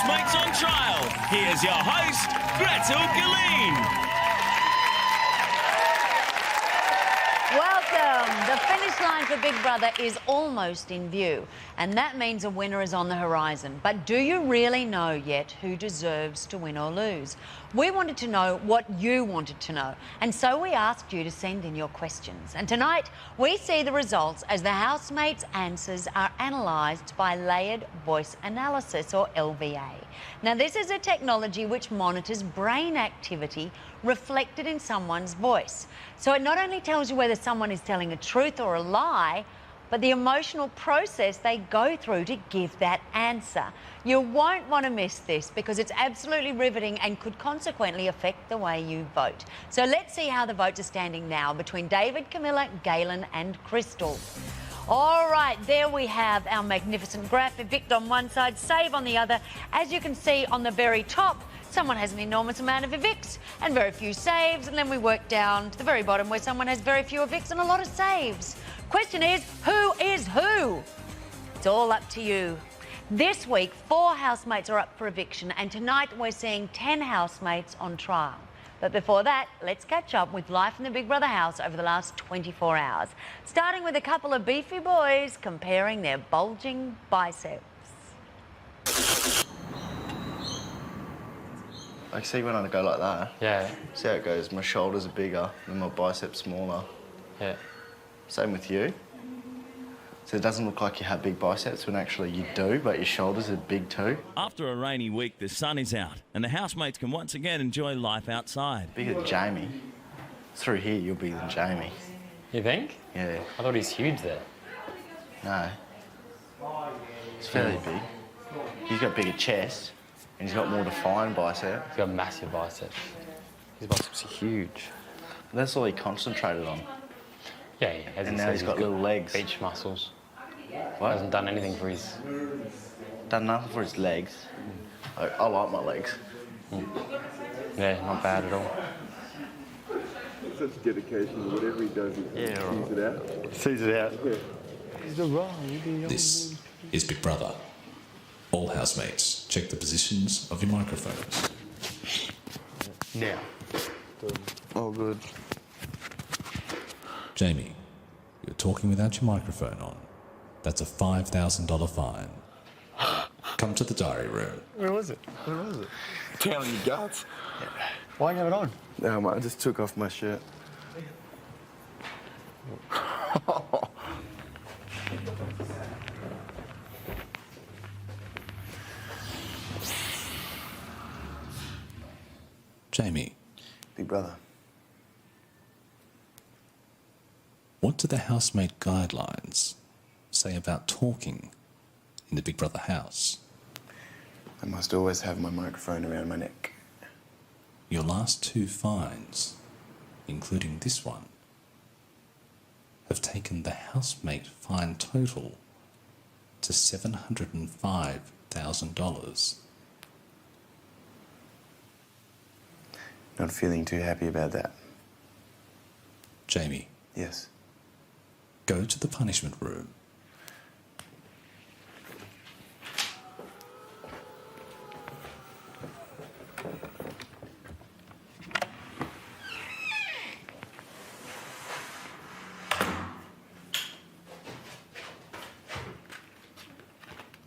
Housemates on Trial. Here's your host, Gretel Galeen. Welcome. The finish line for Big Brother is almost in view, and that means a winner is on the horizon. But do you really know yet who deserves to win or lose? We wanted to know what you wanted to know, and so we asked you to send in your questions. And tonight, we see the results as the housemates' answers are analysed by layered voice analysis, or LVA. Now, this is a technology which monitors brain activity reflected in someone's voice. So it not only tells you whether someone is telling a truth or a lie, but the emotional process they go through to give that answer. You won't want to miss this because it's absolutely riveting and could consequently affect the way you vote. So let's see how the votes are standing now between David, Camilla, Galen and Crystal. All right, there we have our magnificent graph. Evict on one side, save on the other. As you can see on the very top, someone has an enormous amount of evicts and very few saves, and then we work down to the very bottom where someone has very few evicts and a lot of saves. Question is, who is who? It's all up to you. This week, 4 housemates are up for eviction, and tonight we're seeing 10 housemates on trial. But before that, let's catch up with life in the Big Brother house over the last 24 hours. Starting with a couple of beefy boys comparing their bulging biceps. Like, see when I go like that? Yeah. See how it goes? My shoulders are bigger and my biceps smaller. Yeah. Same with you. So it doesn't look like you have big biceps when actually you do, but your shoulders are big too. After a rainy week, the sun is out and the housemates can once again enjoy life outside. Bigger than Jamie. Through here, you're bigger than Jamie. You think? Yeah. I thought he's huge there. No. It's fairly big. He's got bigger chest and he's got more defined bicep. He's got massive biceps. His biceps are huge. And that's all he concentrated on. Yeah, as And he now says, he's got little legs. Beach muscles. What? Hasn't done anything for his... Done nothing for his legs. I like my legs. Yeah, not bad at all. Such dedication, whatever he does, he sees it out. Sees it out. This is Big Brother. All housemates, check the positions of your microphones. Now. Oh, good. Jamie, you're talking without your microphone on. That's a $5,000 fine. Come to the diary room. Where was it? Down in your guts. Why have it on? No, I just took off my shirt. Jamie, Big Brother. what do the housemate guidelines say about talking in the Big Brother house? I must always have my microphone around my neck. Your last 2 fines, including this one, have taken the housemate fine total to $705,000. Not feeling too happy about that. Jamie, Yes. go to the punishment room.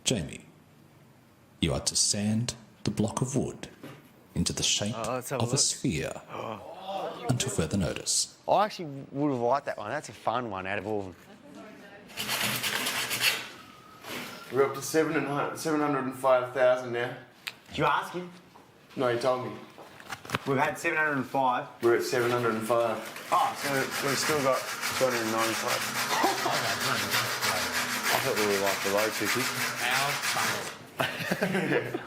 Jamie, you are to sand the block of wood into the shape let's have a of a look. sphere until further notice. I actually would have liked that one. That's a fun one out of all of them. We're up to 705,000 now. Did you ask him? No, he told me. We've had 705. We're at 705. Oh, so we've still got 295. it or like the road too quick? How funny.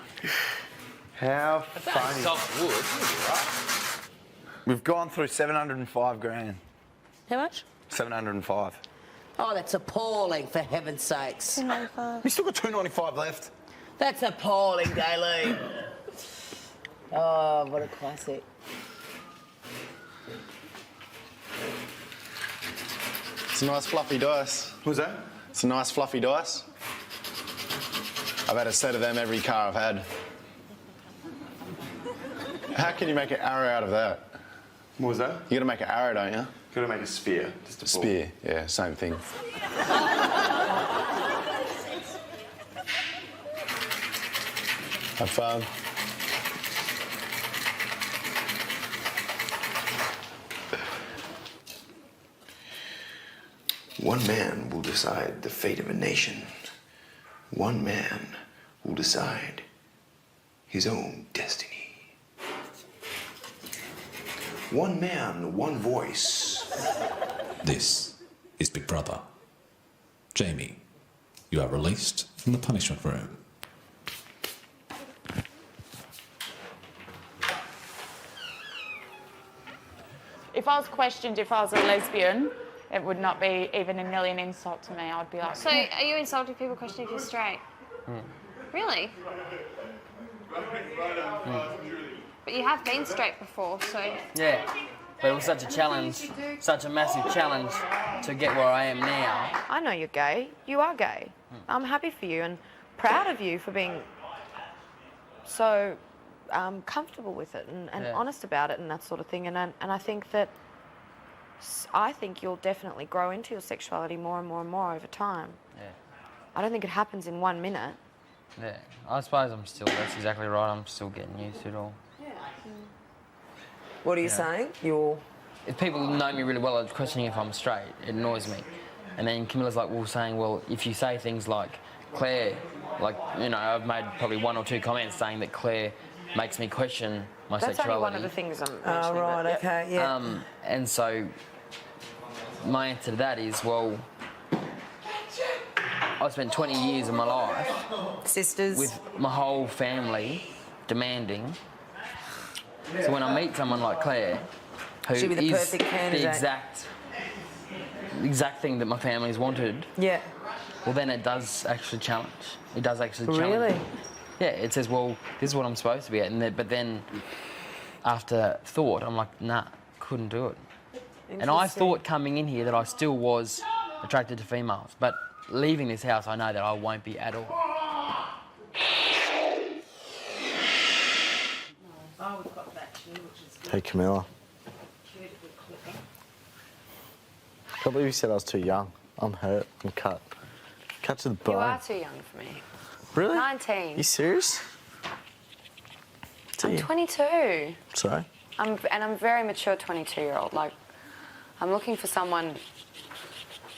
How If that funny. ain't soft wood, you'll be right. We've gone through 705 grand. How much? 705. Oh, that's appalling, for heaven's sakes. We still got 295 left. That's appalling, Daly. Oh, what a classic. It's a nice fluffy dice. Who's that? It's a nice fluffy dice. I've had a set of them every car I've had. How can you make an arrow out of that? What was that? You gotta make an arrow, don't you? Gotta make a spear. Just a ball. Spear, yeah, same thing. Have fun. One man will decide the fate of a nation. One man will decide his own destiny. One man, one voice. This is Big Brother. Jamie, you are released from the punishment room. If I was questioned if I was a lesbian, it would not be even a million insult to me. I'd be like, So, are you insulting people questioning if you're straight? Really? But you have been straight before, so... Yeah, but it was such a challenge, such a massive challenge to get where I am now. I know you're gay. You are gay. I'm happy for you and proud of you for being so comfortable with it and honest about it and that sort of thing. And I think that you'll definitely grow into your sexuality more and more and more over time. Yeah. I don't think it happens in 1 minute. Yeah, I suppose that's exactly right, I'm still getting used to it all. What are you saying? You're... If people know me really well, are questioning if I'm straight, it annoys me. And then Camilla's like, saying, well, if you say things like, Claire, like, you know, I've made probably 1 or 2 comments saying that Claire makes me question my That's sexuality. only one of the things I'm mentioning. Oh, right, but, okay, yeah. And so my answer to that is, well, I spent 20 years of my life Sisters. with my whole family demanding. So when I meet someone like Claire, who She'll be the is perfect candidate. the exact thing that my family's wanted, Yeah. well then it does actually challenge. It does actually challenge. Really? Yeah, it says, well, this is what I'm supposed to be at. But then after thought, I'm like, nah, couldn't do it. And I thought coming in here that I still was attracted to females. But leaving this house, I know that I won't be at all. Hey, Camilla. I can't believe you said I was too young. I'm hurt. I'm cut. Cut to the bone. You are too young for me. Really? 19. You serious? I'm 22. Sorry? I'm a very mature 22-year-old. Like, I'm looking for someone...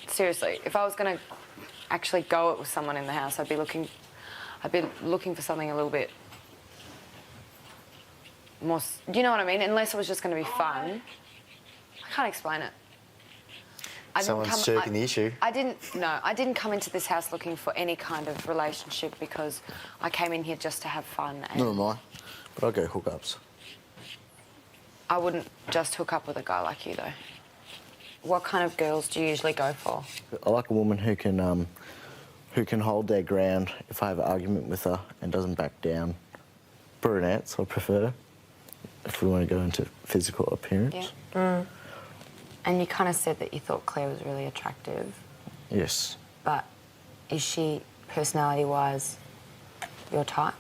Seriously, if I was going to actually go it with someone in the house, I'd be looking for something a little bit more... Do you know what I mean? Unless it was just going to be fun. I can't explain it. Someone's jerking the issue. I didn't come into this house looking for any kind of relationship because I came in here just to have fun. And Nor am I. But I'll go hookups. I wouldn't just hook up with a guy like you, though. What kind of girls do you usually go for? I like a woman who can hold their ground if I have an argument with her and doesn't back down. Brunettes, I prefer, if we want to go into physical appearance. Yeah. Mm. And you kind of said that you thought Claire was really attractive. Yes. But is she, personality-wise, your type?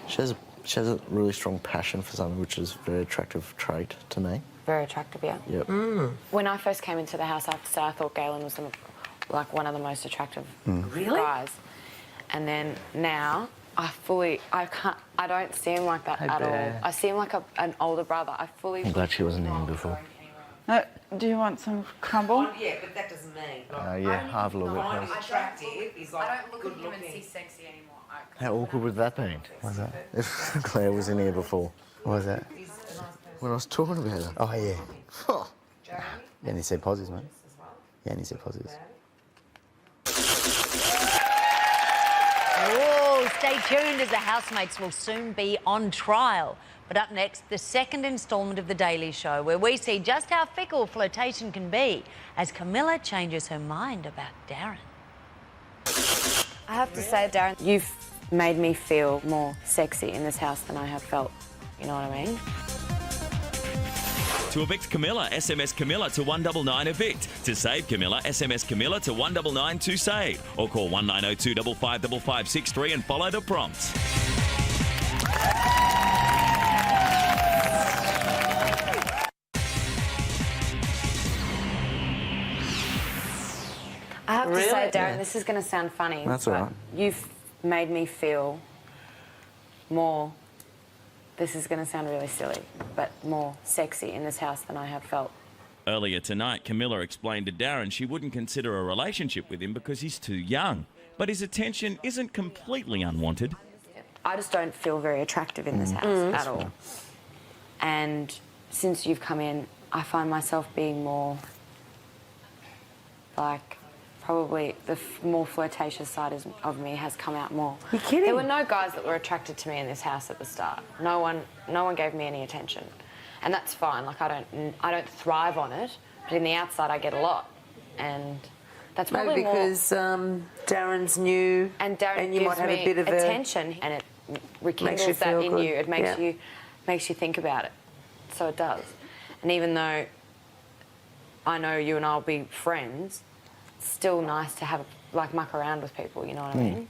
She has a really strong passion for something, which is a very attractive trait to me. Very attractive, yeah. Yep. When I first came into the house, I have to say I thought Galen was like one of the most attractive guys. And then now, I don't see him like that at all. I see him like an older brother. I'm glad she wasn't in before. Do you want some crumble? Yeah, but that doesn't mean. Yeah, I have a little bit. Please. Attractive is like I don't look good at him and looking. see sexy anymore. How awkward would that be? What's that? If Claire was in here before. What was that? When I was talking about her. Oh, yeah. Oh. And he said positives, mate. Yeah, and he said positives. Oh, stay tuned as the housemates will soon be on trial. But up next, the second instalment of The Daily Show, where we see just how fickle flirtation can be as Camilla changes her mind about Darren. I have to say, Darren, you've made me feel more sexy in this house than I have felt. You know what I mean? To evict Camilla, SMS Camilla to 199 evict. To save Camilla, SMS Camilla to 199 to save. Or call 1902 555563 and follow the prompts. I have to say, Darren, this is going to sound funny. That's all but right. You've made me feel more, this is going to sound really silly, but more sexy in this house than I have felt. Earlier tonight, Camilla explained to Darren she wouldn't consider a relationship with him because he's too young. But his attention isn't completely unwanted. I just don't feel very attractive in this house at all. And since you've come in, I find myself being more, like, probably the more flirtatious side of me has come out more. You're kidding? There were no guys that were attracted to me in this house at the start. No one gave me any attention, and that's fine. Like I don't thrive on it, but in the outside I get a lot, and that's probably Maybe because Darren's new, and Darren you gives might have me a bit of attention, and it rekindles that feel in good. you. It makes you think about it. So it does. And even though I know you and I'll be friends, it's still nice to have, like, muck around with people, you know what I mean?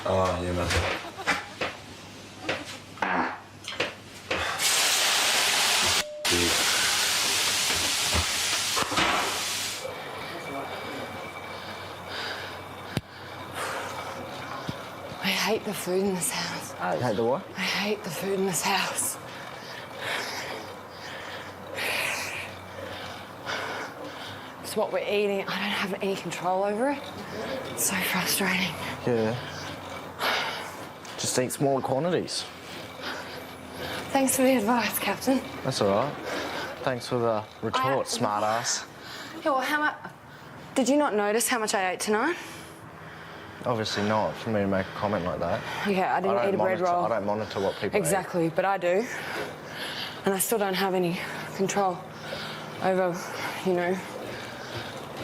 Oh, yeah, that's it. I hate the food in this house. You hate the what? I hate the food in this house. It's what we're eating. I don't have any control over it. It's so frustrating. Yeah. Just eat smaller quantities. Thanks for the advice, Captain. That's all right. Thanks for the retort, smartass. Yeah, well, how much... Did you not notice how much I ate tonight? Obviously not, for me to make a comment like that. Yeah, I didn't eat a bread roll. I don't monitor what people eat. Exactly, but I do. And I still don't have any control over, you know...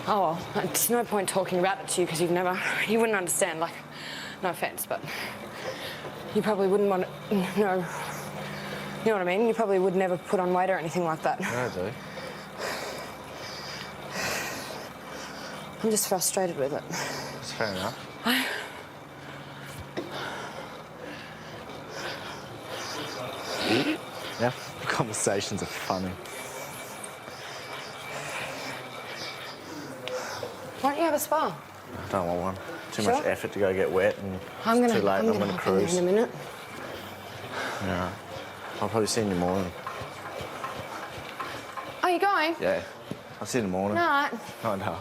Oh, well, it's no point talking about it to you because you wouldn't understand, like, no offence, but you probably wouldn't want to know, you know what I mean? You probably would never put on weight or anything like that. Yeah, I do. I'm just frustrated with it. That's fair enough. Yeah, conversations are funny. Why don't you have a spa? I don't want one. Too Sure? much effort to go get wet and I'm it's too late. I'm I'm gonna on a hop in there cruise. in a minute. Yeah. I'll probably see you in the morning. Are you going? Yeah. I'll see you in the morning. No. Oh, no.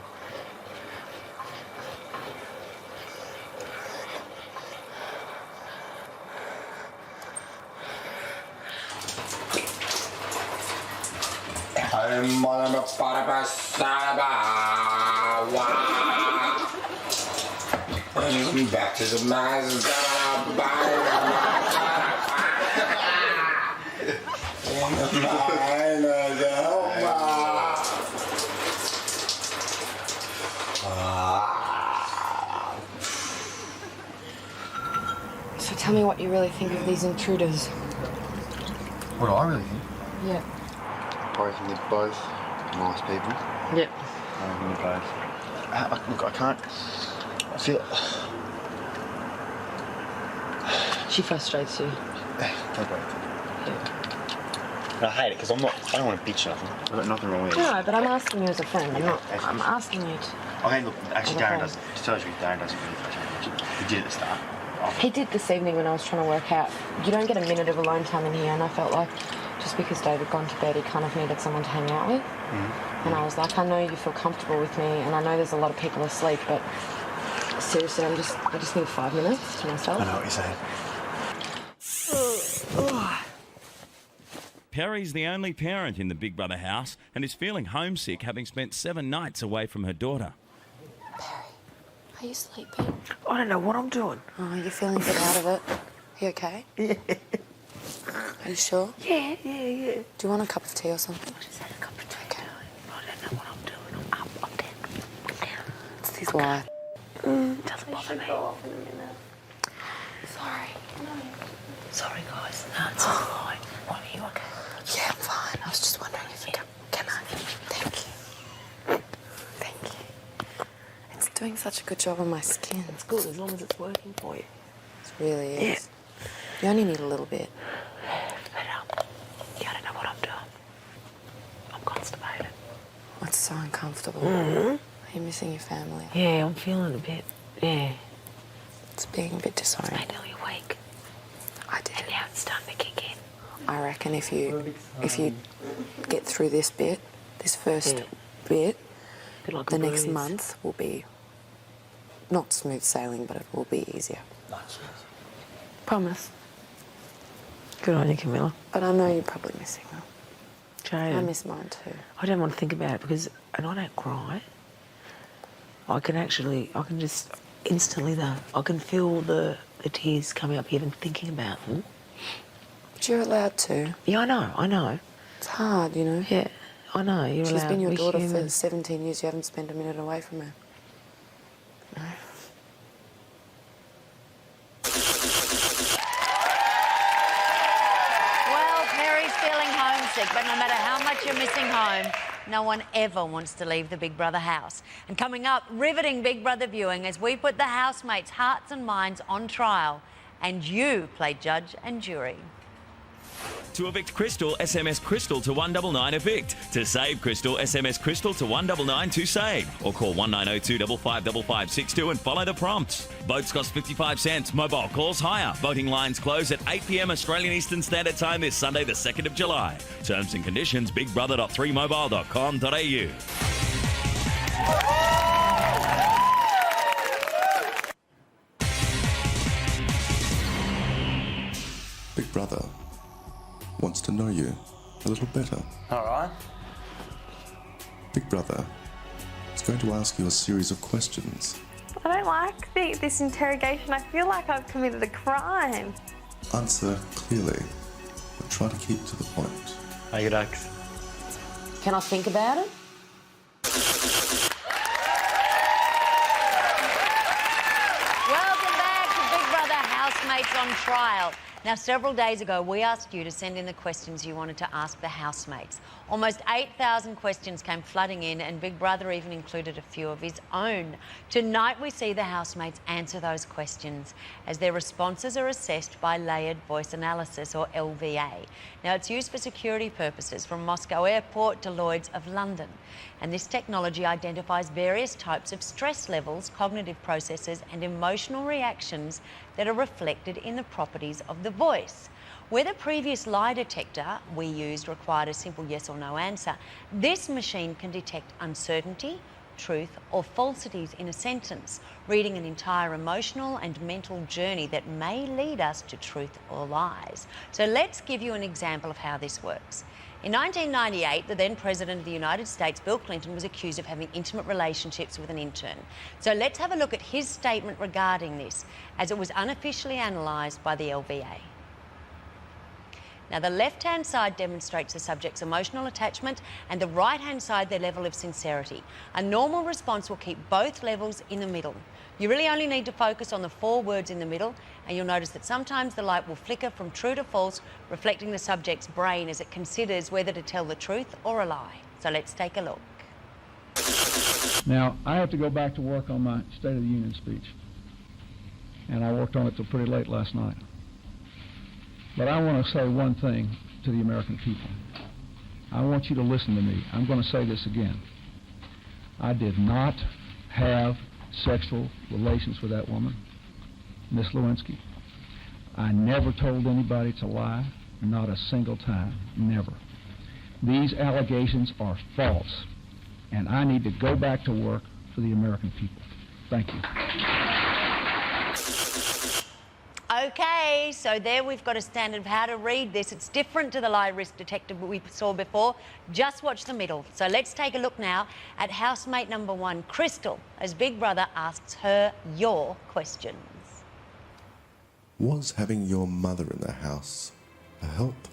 Back to the master. So tell me what you really think of these intruders. What do I really think? Yeah. I reckon they're both nice people. Yep. I reckon they're both. Look, I can't. I feel. She frustrates you. They're both. I hate it because I don't want to bitch nothing. I've got nothing wrong with it. No, but I'm asking you as a friend. I'm asking you to... Okay, look, actually, Darren does. To tell you the truth, Darren doesn't really frustrate me. He did at the start. He did this evening when I was trying to work out. You don't get a minute of alone time in here, and I felt like just because David gone to bed, he kind of needed someone to hang out with. And I was like, I know you feel comfortable with me, and I know there's a lot of people asleep, but seriously, I just need 5 minutes to myself. I know what you're saying. Perry's the only parent in the Big Brother house and is feeling homesick, having spent 7 nights away from her daughter. Perry, are you sleeping? I don't know what I'm doing. Oh, you're feeling a bit out of it. You okay? Yeah. Are you sure? Yeah. Do you want a cup of tea or something? I just had a cup of tea. Okay. I don't know what I'm doing. I'm up, I'm down, I'm down. It's this why. Doesn't bother me. Sorry. Sorry, guys. No, it's all right. What, are you okay? Yeah, I'm fine. I was just wondering if you can I? Thank you. Thank you. It's doing such a good job on my skin. It's good as long as it's working for you. It really is. You only need a little bit. But, yeah, I don't know what I'm doing. I'm constipated. It's so uncomfortable. Mm-hmm. Are you missing your family? Yeah, I'm feeling a bit, yeah. It's being a bit disoriented. Stay nearly a week. I did. And now it's starting to kick in. I reckon if you get through this bit, this first bit, Bit like a the next breeze. month will be not smooth sailing, but it will be easier. Promise. Good on you, Camilla. But I know you're probably missing them. Jade. I miss mine too. I don't want to think about it because, and I don't cry. I can just instantly though, I can feel the tears coming up even thinking about them. But you're allowed to. Yeah, I know. It's hard, you know. Yeah, I know, you're allowed. She's been your We're daughter human. for 17 years. You haven't spent a minute away from her. No. Well, Perry's feeling homesick, but no matter how much you're missing home, no one ever wants to leave the Big Brother house. And coming up, riveting Big Brother viewing as we put the housemates' hearts and minds on trial, and you play judge and jury. To evict Crystal, SMS Crystal to 199 evict. To save Crystal, SMS Crystal to 199 to save. Or call 1902 555562 and follow the prompts. Votes cost 55 cents. Mobile calls higher. Voting lines close at 8 p.m. Australian Eastern Standard Time this Sunday, the 2nd of July. Terms and conditions, bigbrother.3mobile.com.au. Big Brother wants to know you a little better. All right. Big Brother is going to ask you a series of questions. I don't like this interrogation. I feel like I've committed a crime. Answer clearly, but try to keep to the point. Are you ducks? Can I think about it? Welcome back to Big Brother Housemates on Trial. Now, several days ago, we asked you to send in the questions you wanted to ask the housemates. Almost 8,000 questions came flooding in, and Big Brother even included a few of his own. Tonight, we see the housemates answer those questions as their responses are assessed by layered voice analysis, or LVA. Now, it's used for security purposes from Moscow Airport to Lloyd's of London. And this technology identifies various types of stress levels, cognitive processes, and emotional reactions that are reflected in the properties of the voice. Where the previous lie detector we used required a simple yes or no answer, this machine can detect uncertainty, truth, or falsities in a sentence, reading an entire emotional and mental journey that may lead us to truth or lies. So let's give you an example of how this works. In 1998, the then President of the United States, Bill Clinton, was accused of having intimate relationships with an intern. So let's have a look at his statement regarding this, as it was unofficially analysed by the LVA. Now, the left-hand side demonstrates the subject's emotional attachment and the right-hand side their level of sincerity. A normal response will keep both levels in the middle. You really only need to focus on the 4 words in the middle, and you'll notice that sometimes the light will flicker from true to false, reflecting the subject's brain as it considers whether to tell the truth or a lie. So let's take a look. Now, I have to go back to work on my State of the Union speech, and I worked on it till pretty late last night. But I want to say one thing to the American people. I want you to listen to me. I'm going to say this again. I did not have sexual relations with that woman, Miss Lewinsky. I never told anybody to lie, not a single time, never. These allegations are false, and I need to go back to work for the American people. Thank you. Okay, so there we've got a standard of how to read this. It's different to the lie risk detector we saw before. Just watch the middle. So let's take a look now at housemate number 1, Crystal, as Big Brother asks her your questions. Was having your mother in the house a help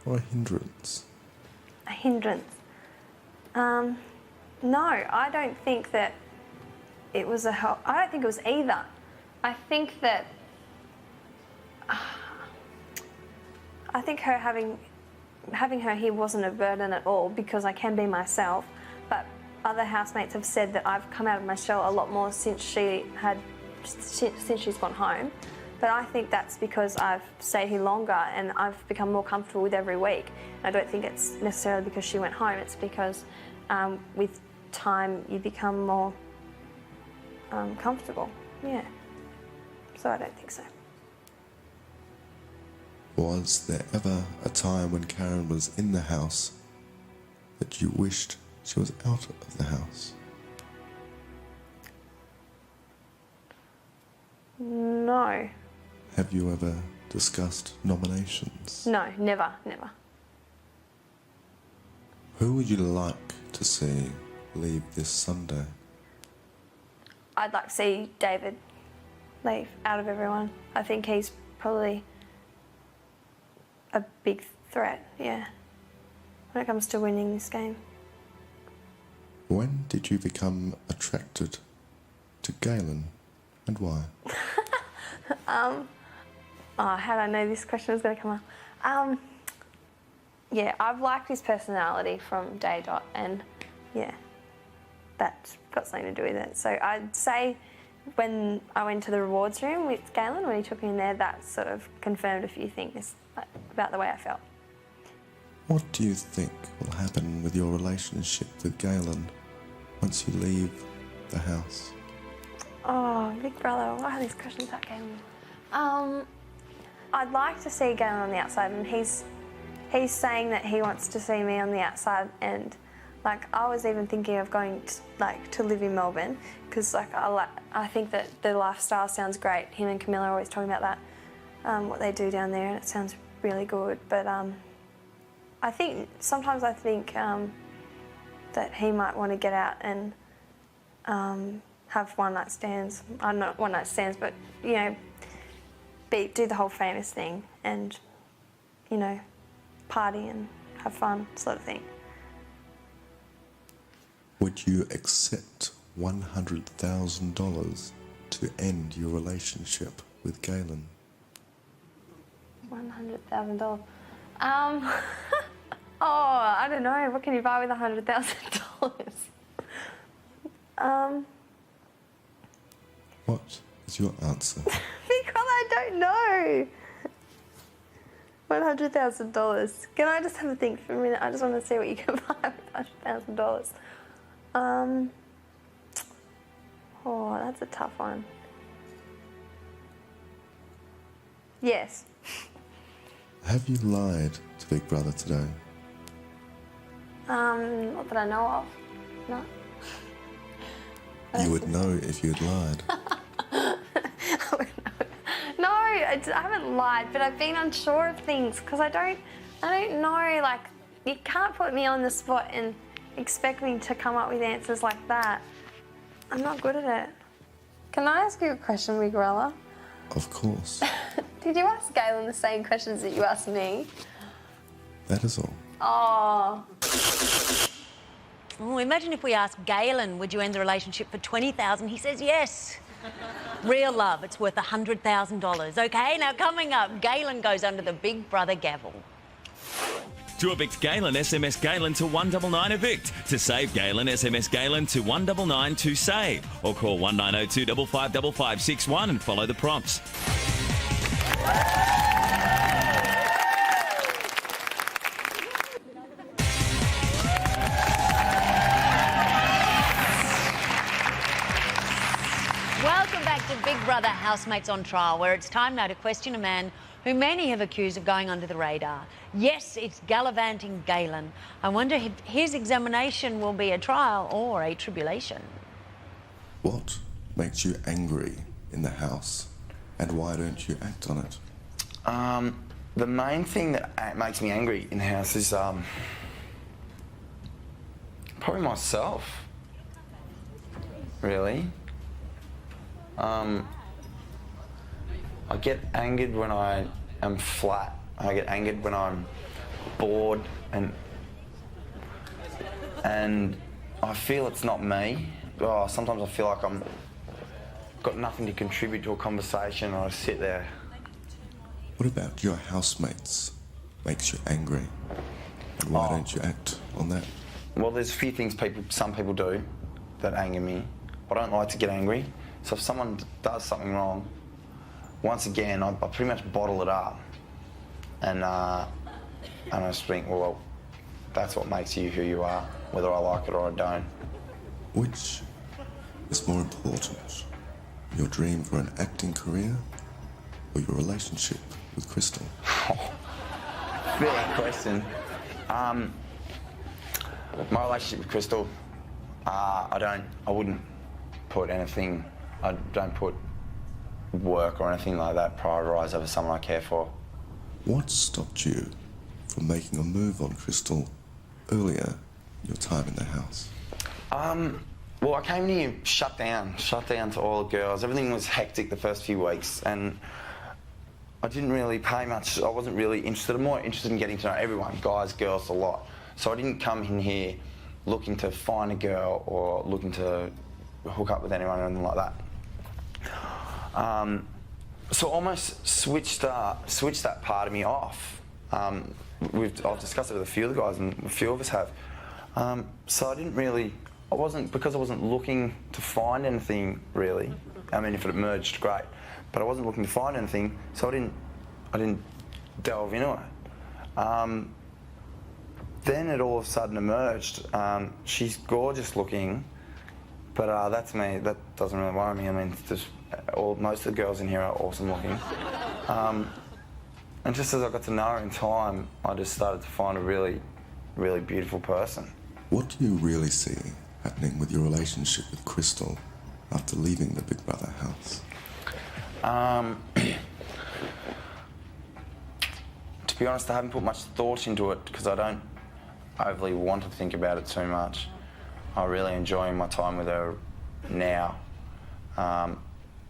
or a hindrance? A hindrance. No, I don't think that it was a help. I don't think it was either. I think that I think her having her here wasn't a burden at all because I can be myself. But other housemates have said that I've come out of my shell a lot more since she's gone home. But I think that's because I've stayed here longer and I've become more comfortable with every week. I don't think it's necessarily because she went home. It's because with time you become more comfortable. Yeah. So I don't think so. Was there ever a time when Karen was in the house that you wished she was out of the house? No. Have you ever discussed nominations? No, never, never. Who would you like to see leave this Sunday? I'd like to see David leave out of everyone. I think he's probably a big threat, yeah, when it comes to winning this game. When did you become attracted to Galen and why? How did I know this question was going to come up? Yeah, I've liked his personality from day dot, and yeah, that's got something to do with it. So I'd say when I went to the rewards room with Galen, when he took me in there, that sort of confirmed a few things about the way I felt. What do you think will happen with your relationship with Galen once you leave the house? Oh, Big Brother, why are these questions about Galen? I'd like to see Galen on the outside, and he's saying that he wants to see me on the outside, and like I was even thinking of going to live in Melbourne because I think that the lifestyle sounds great. Him and Camilla are always talking about that, what they do down there, and it sounds really good. But sometimes I think that he might want to get out and have one-night stands. Not one-night stands, but you know, do the whole famous thing and you know, party and have fun, sort of thing. Would you accept $100,000 to end your relationship with Galen? $100,000. Oh, I don't know. What can you buy with $100,000? What is your answer? Because I don't know. $100,000. Can I just have a think for a minute? I just want to see what you can buy with $100,000. Oh, that's a tough one. Yes. Have you lied to Big Brother today? Not that I know of. No. You would know if you'd lied. No, I haven't lied, but I've been unsure of things because I don't know. Like, you can't put me on the spot and expect me to come up with answers like that. I'm not good at it. Can I ask you a question, Miguela? Of course. Did you ask Galen the same questions that you asked me? That is all. Oh. Oh, imagine if we asked Galen, would you end the relationship for $20,000? He says yes. Real love, it's worth $100,000. Okay, now coming up, Galen goes under the Big Brother gavel. To evict Galen, SMS Galen to 199 evict. To save Galen, SMS Galen to 199 to save. Or call 1902 555561 and follow the prompts. Welcome back to Big Brother Housemates on Trial, where it's time now to question a man who many have accused of going under the radar. Yes, it's gallivanting Galen. I wonder if his examination will be a trial or a tribulation. What makes you angry in the house, and why don't you act on it? The main thing that makes me angry in the house is probably myself, really. I get angered when I am flat. I get angered when I'm bored, and I feel it's not me. Oh, sometimes I feel like I'm got nothing to contribute to a conversation, or I sit there. What about your housemates makes you angry? And why don't you act on that? Well, there's a few things some people do that anger me. I don't like to get angry, so if someone does something wrong, once again, I pretty much bottle it up, and I just think, well, that's what makes you who you are, whether I like it or I don't. Which is more important? Your dream for an acting career, or your relationship with Crystal? Fair question. My relationship with Crystal, I wouldn't put anything, I don't put work or anything like that prioritise over someone I care for. What stopped you from making a move on Crystal earlier in your time in the house? Well, I came here shut down to all the girls. Everything was hectic the first few weeks, and I didn't really pay much. I wasn't really interested. I'm more interested in getting to know everyone, guys, girls, a lot. So I didn't come in here looking to find a girl or looking to hook up with anyone or anything like that. So I almost switched that part of me off. I've discussed it with a few of the guys, and a few of us have. So I wasn't looking to find anything really. I mean, if it emerged, great. But I wasn't looking to find anything, so I didn't delve into it. Then it all of a sudden emerged. She's gorgeous looking, but that's me. That doesn't really worry me. I mean, most of the girls in here are awesome looking. And just as I got to know her in time, I just started to find a really, really beautiful person. What do you really see happening with your relationship with Crystal after leaving the Big Brother house? To be honest, I haven't put much thought into it because I don't overly want to think about it too much. I really enjoy my time with her now.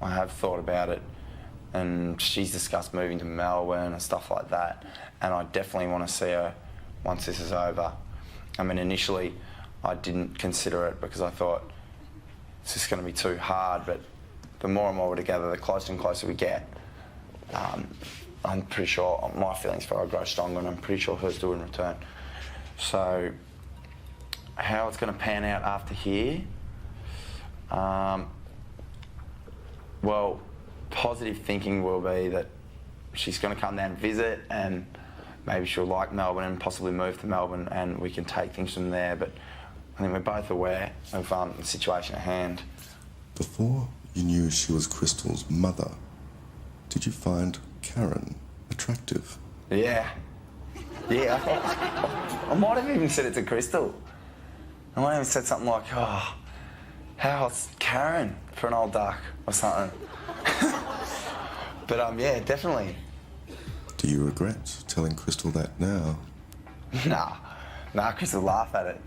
I have thought about it, and she's discussed moving to Melbourne and stuff like that, and I definitely want to see her once this is over. I mean, initially I didn't consider it because I thought it's just going to be too hard, but the more and more we're together, the closer and closer we get. I'm pretty sure my feelings for her grow stronger, and I'm pretty sure hers do in return. So how it's going to pan out after here, well, positive thinking will be that she's going to come down and visit, and maybe she'll like Melbourne and possibly move to Melbourne, and we can take things from there. But I think we're both aware of the situation at hand. Before you knew she was Crystal's mother, did you find Karen attractive? Yeah. Yeah, I might have even said it to Crystal. I might have said something like, oh, how hot's Karen for an old duck or something. But yeah, definitely. Do you regret telling Crystal that now? Nah, Crystal laugh at it.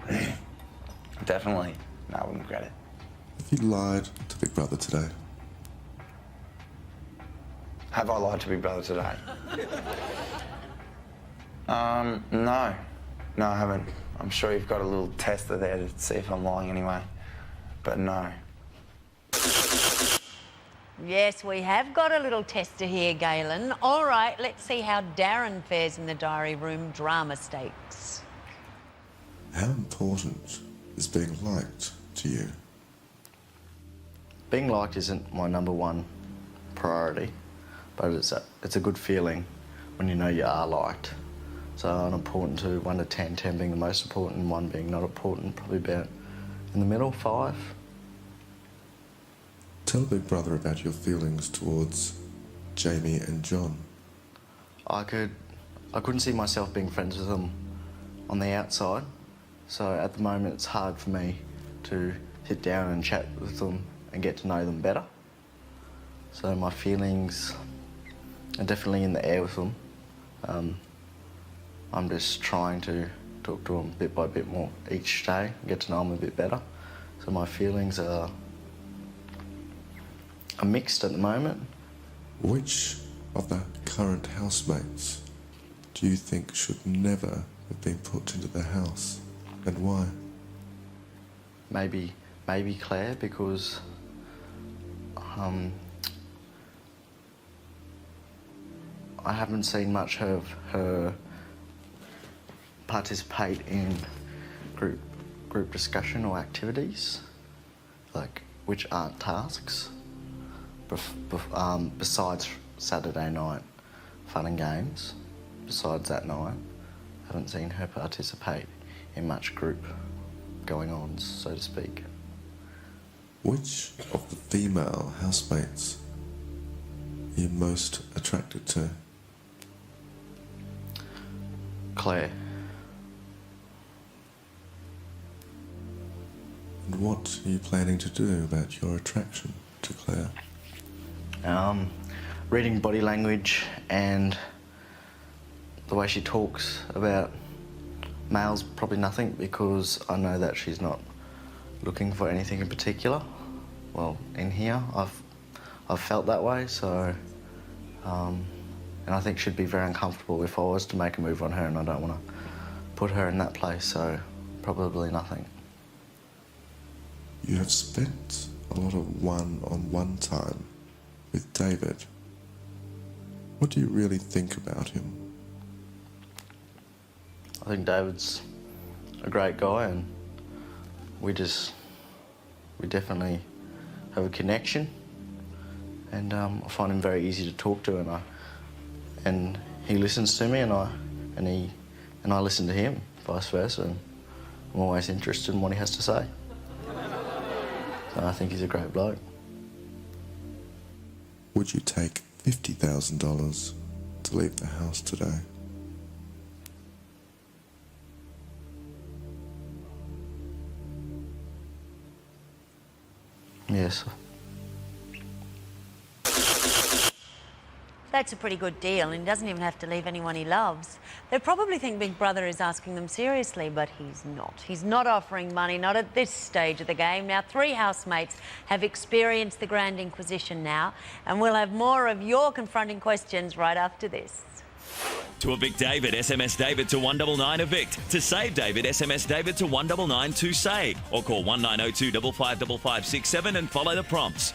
Definitely. No, I wouldn't regret it. Have you lied to Big Brother today? Have I lied to Big Brother today? No. No, I haven't. I'm sure you've got a little tester there to see if I'm lying anyway. But no. Yes, we have got a little tester here, Galen. All right, let's see how Darren fares in the diary room drama stakes. How important is being liked to you? Being liked isn't my #1 priority, but it's a good feeling when you know you are liked. So on important to 1 to 10, 10 being the most important and 1 being not important, probably about in the middle, 5. Tell Big Brother about your feelings towards Jamie and John. I couldn't see myself being friends with them on the outside, so at the moment it's hard for me to sit down and chat with them and get to know them better. So my feelings are definitely in the air with them. I'm just trying to talk to them bit by bit more each day, get to know them a bit better. So my feelings are mixed at the moment. Which of the current housemates do you think should never have been put into the house, and why? Maybe Claire, because I haven't seen much of her participate in group discussion or activities, like which aren't tasks, besides Saturday night fun and games. Besides that night, I haven't seen her participate in much group going on, so to speak. Which of the female housemates are you most attracted to? Claire. And what are you planning to do about your attraction to Claire? Reading body language and the way she talks about males, probably nothing, because I know that she's not looking for anything in particular. Well, in here, I've felt that way, so and I think she'd be very uncomfortable if I was to make a move on her, and I don't want to put her in that place, so probably nothing. You have spent a lot of one-on-one time with David. What do you really think about him? I think David's a great guy, and we definitely have a connection, and I find him very easy to talk to, and he listens to me, and I listen to him, vice versa, and I'm always interested in what he has to say. So I think he's a great bloke. Would you take $50,000 to leave the house today? Yes. That's a pretty good deal, and he doesn't even have to leave anyone he loves. They probably think Big Brother is asking them seriously, but he's not. He's not offering money, not at this stage of the game. Now, 3 housemates have experienced the Grand Inquisition now, and we'll have more of your confronting questions right after this. To evict David, SMS David to 199 evict. To save David, SMS David to 199 to save. Or call 1902 555567 and follow the prompts.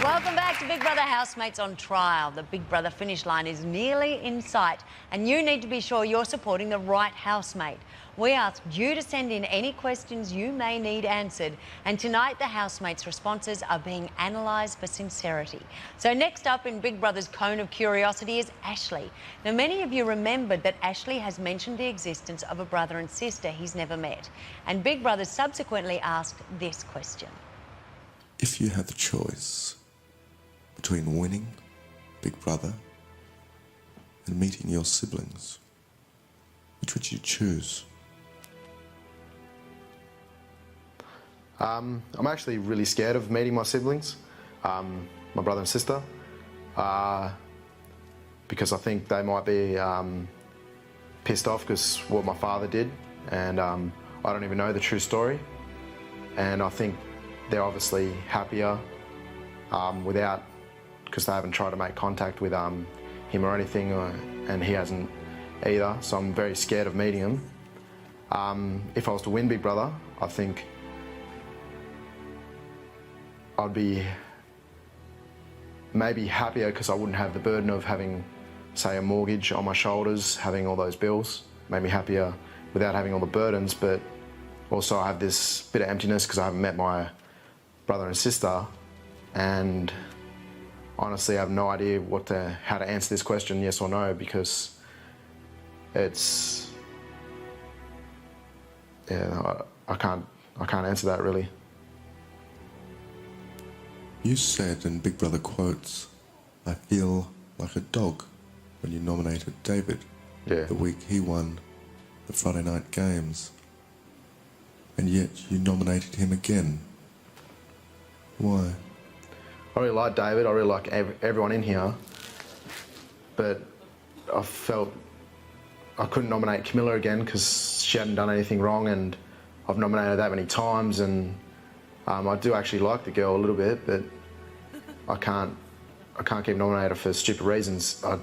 Welcome back to Big Brother Housemates on Trial. The Big Brother finish line is nearly in sight, and you need to be sure you're supporting the right housemate. We asked you to send in any questions you may need answered, and tonight the housemates' responses are being analysed for sincerity. So next up in Big Brother's Cone of Curiosity is Ashley. Now, many of you remembered that Ashley has mentioned the existence of a brother and sister he's never met, and Big Brother subsequently asked this question. If you had the choice between winning Big Brother and meeting your siblings, which would you choose? I'm actually really scared of meeting my siblings, my brother and sister, because I think they might be pissed off because what my father did, and I don't even know the true story, and I think they're obviously happier without, because they haven't tried to make contact with him or anything, and he hasn't either, so I'm very scared of meeting him. If I was to win Big Brother, I think I'd be maybe happier because I wouldn't have the burden of having, say, a mortgage on my shoulders, having all those bills. Made me happier without having all the burdens, but also I have this bit of emptiness because I haven't met my brother and sister, and honestly have no idea how to answer this question, yes or no, because it's, yeah, I can't answer that really. You said in Big Brother quotes, "I feel like a dog," when you nominated David the week he won the Friday night games. And yet you nominated him again. Why? I really like David, I really like everyone in here, but I felt I couldn't nominate Camilla again because she hadn't done anything wrong, and I've nominated her that many times, and I do actually like the girl a little bit, but I can't keep nominating her for stupid reasons. I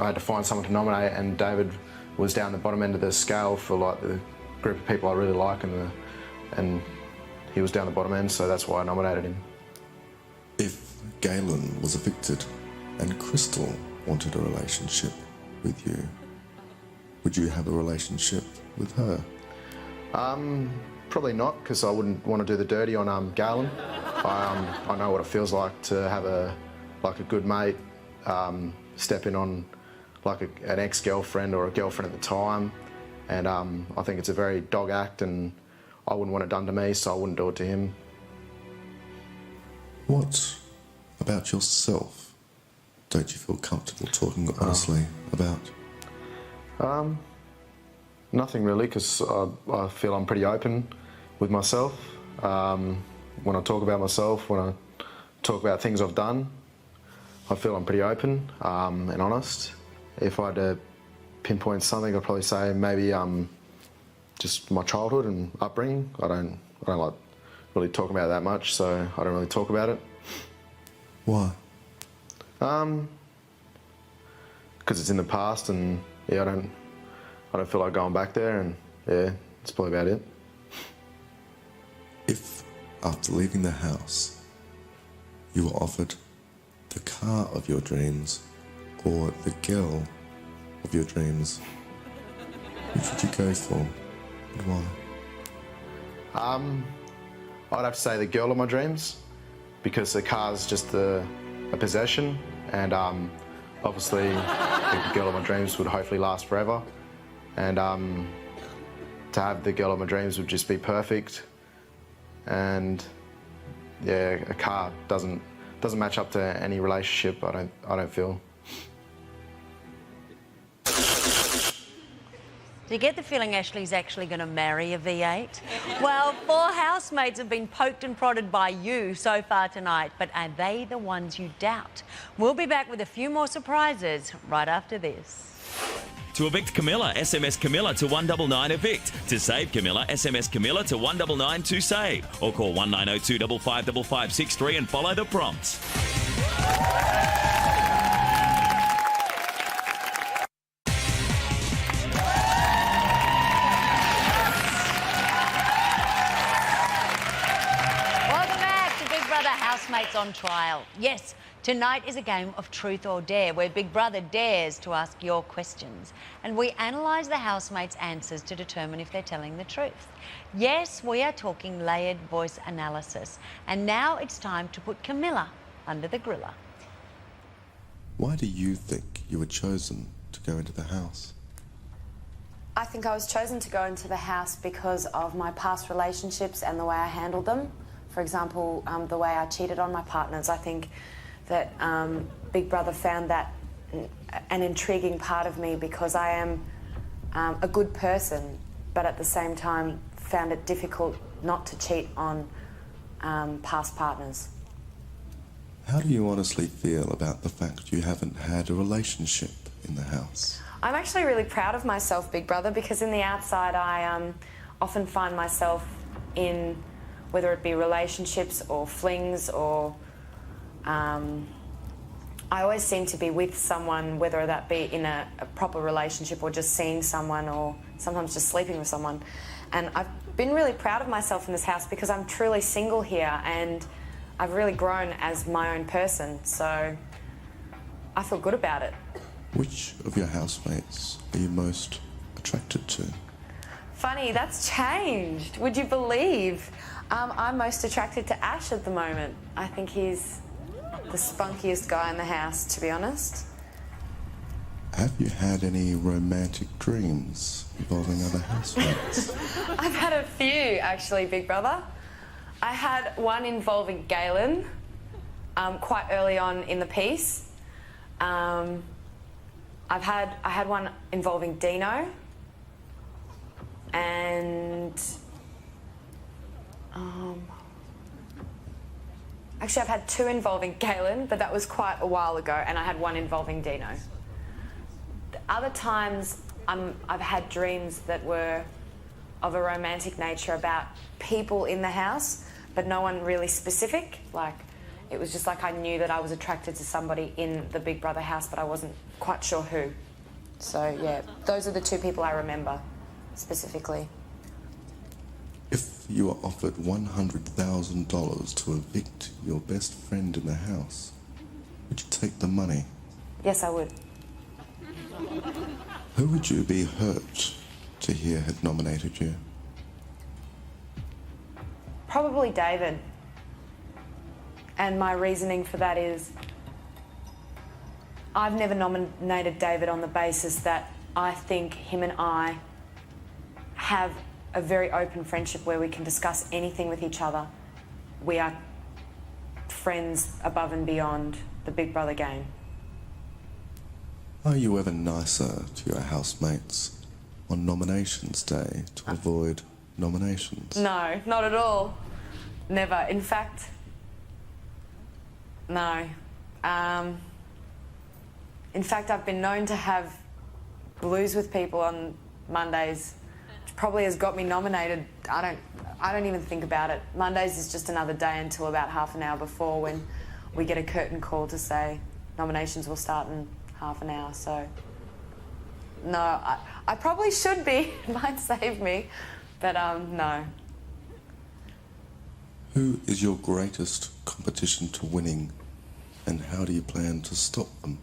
had to find someone to nominate, and David was down the bottom end of the scale for like the group of people I really like, and he was down the bottom end, so that's why I nominated him. If Galen was evicted and Crystal wanted a relationship with you, would you have a relationship with her? Probably not, because I wouldn't want to do the dirty on Galen. I know what it feels like to have a good mate step in on like an ex-girlfriend or a girlfriend at the time, and I think it's a very dog act, and I wouldn't want it done to me, so I wouldn't do it to him. What about yourself don't you feel comfortable talking honestly about? Nothing really, because I feel I'm pretty open with myself. When I talk about myself, when I talk about things I've done, I feel I'm pretty open and honest. If I had to pinpoint something, I'd probably say maybe just my childhood and upbringing. I don't like really talk about it that much, so I don't really talk about it. Why? Because it's in the past, and yeah, I don't feel like going back there, and yeah, that's probably about it. If, after leaving the house, you were offered the car of your dreams or the girl of your dreams, which would you go for and why? I'd have to say the girl of my dreams, because the car's just a possession, and obviously the girl of my dreams would hopefully last forever, and to have the girl of my dreams would just be perfect. And yeah, a car doesn't match up to any relationship, I don't feel. Do you get the feeling Ashley's actually going to marry a V8? Well, 4 housemates have been poked and prodded by you so far tonight, but are they the ones you doubt? We'll be back with a few more surprises right after this. To evict Camilla, SMS Camilla to 199 evict. To save Camilla, SMS Camilla to 199 to save. Or call 1902 555563 and follow the prompts. Welcome back to Big Brother Housemates on Trial. Yes, tonight is a game of truth or dare, where Big Brother dares to ask your questions. And we analyse the housemates' answers to determine if they're telling the truth. Yes, we are talking layered voice analysis. And now it's time to put Camilla under the griller. Why do you think you were chosen to go into the house? I think I was chosen to go into the house because of my past relationships and the way I handled them. For example, the way I cheated on my partners. I think that Big Brother found that an intriguing part of me because I am a good person, but at the same time found it difficult not to cheat on past partners. How do you honestly feel about the fact you haven't had a relationship in the house? I'm actually really proud of myself, Big Brother, because in the outside I often find myself in, whether it be relationships or flings or I always seem to be with someone, whether that be in a proper relationship or just seeing someone or sometimes just sleeping with someone. And I've been really proud of myself in this house because I'm truly single here and I've really grown as my own person, so I feel good about it. Which of your housemates are you most attracted to? Funny, that's changed. Would you believe? I'm most attracted to Ash at the moment. I think he's the spunkiest guy in the house, to be honest. Have you had any romantic dreams involving other housemates? I've had a few, actually, Big Brother. I had one involving Galen quite early on in the piece. I had one involving Dino, and actually I've had two involving Galen, but that was quite a while ago, and I had one involving Dino. The other times I've had dreams that were of a romantic nature about people in the house, but no one really specific. Like, it was just like I knew that I was attracted to somebody in the Big Brother house, but I wasn't quite sure who. So, yeah, those are the two people I remember specifically. If you were offered $100,000 to evict your best friend in the house, would you take the money? Yes, I would. Who would you be hurt to hear had nominated you? Probably David. And my reasoning for that is I've never nominated David on the basis that I think him and I have a very open friendship where we can discuss anything with each other. We are friends above and beyond the Big Brother game. Are you ever nicer to your housemates on nominations day to avoid nominations? No, not at all. Never. In fact, no. In fact, I've been known to have blues with people on Mondays, which probably has got me nominated. I don't even think about it. Mondays is just another day until about half an hour before, when we get a curtain call to say nominations will start in half an hour. So no, I probably should be. It might save me, but no. Who is your greatest competition to winning, and how do you plan to stop them?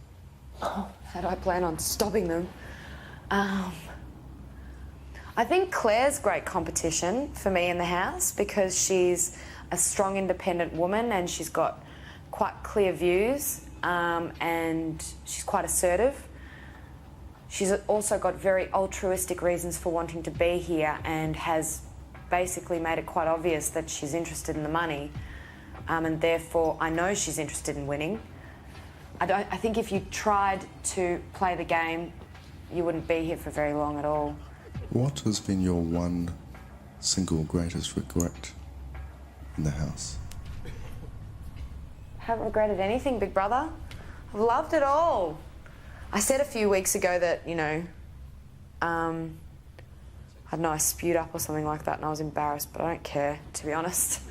Oh, how do I plan on stopping them? I think Claire's great competition for me in the house, because she's a strong, independent woman and she's got quite clear views, and she's quite assertive. She's also got very altruistic reasons for wanting to be here, and has basically made it quite obvious that she's interested in the money, and therefore I know she's interested in winning. I think if you tried to play the game, you wouldn't be here for very long at all. What has been your one single greatest regret in the house? Haven't regretted anything, Big Brother. I've loved it all. I said a few weeks ago that, you know, I don't know, I spewed up or something like that and I was embarrassed, but I don't care, to be honest.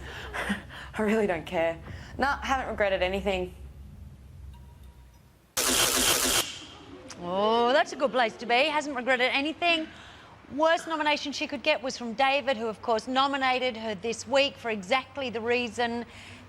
I really don't care. No, I haven't regretted anything. Oh, that's a good place to be. Hasn't regretted anything. Worst nomination she could get was from David, who, of course, nominated her this week for exactly the reason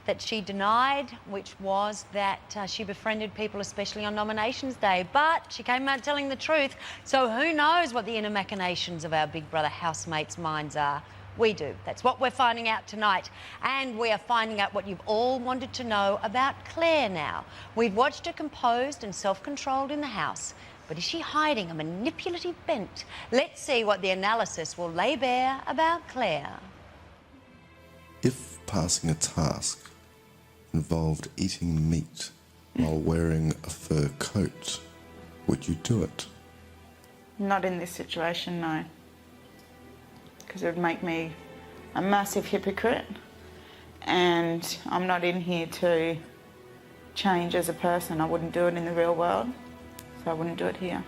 that she denied, which was that she befriended people, especially on nominations day. But she came out telling the truth, so who knows what the inner machinations of our Big Brother housemates' minds are. We do. That's what we're finding out tonight. And we are finding out what you've all wanted to know about Claire now. We've watched her composed and self-controlled in the house. But is she hiding a manipulative bent? Let's see what the analysis will lay bare about Claire. If passing a task involved eating meat while wearing a fur coat, would you do it? Not in this situation, no. Because it would make me a massive hypocrite, and I'm not in here to change as a person. I wouldn't do it in the real world, so I wouldn't do it here.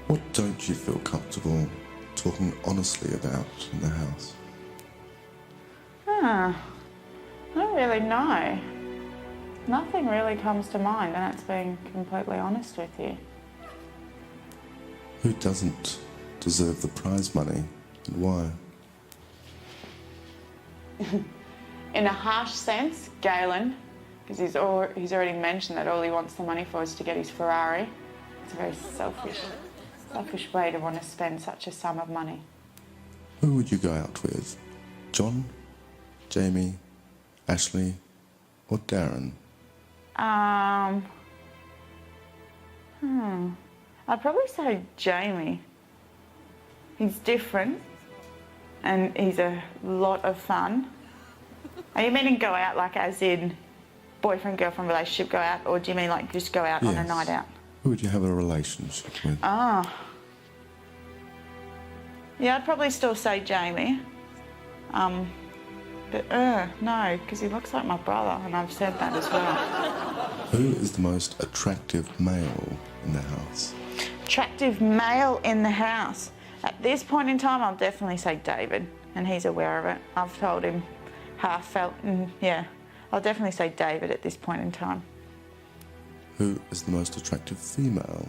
What don't you feel comfortable talking honestly about in the house? I don't really know. Nothing really comes to mind, and that's being completely honest with you. Who doesn't deserve the prize money, and why? In a harsh sense, Galen, because he's already mentioned that all he wants the money for is to get his Ferrari. It's a very selfish way to want to spend such a sum of money. Who would you go out with? John, Jamie, Ashley, or Darren? I'd probably say Jamie. He's different and he's a lot of fun. Are you meaning go out like as in boyfriend, girlfriend relationship go out, or do you mean like just go out on a night out? Who would you have a relationship with? Yeah, I'd probably still say Jamie. But no, because he looks like my brother, and I've said that as well. Who is the most attractive male in the house? Attractive male in the house. At this point in time, I'll definitely say David, and he's aware of it. I've told him how I felt, and yeah, I'll definitely say David at this point in time. Who is the most attractive female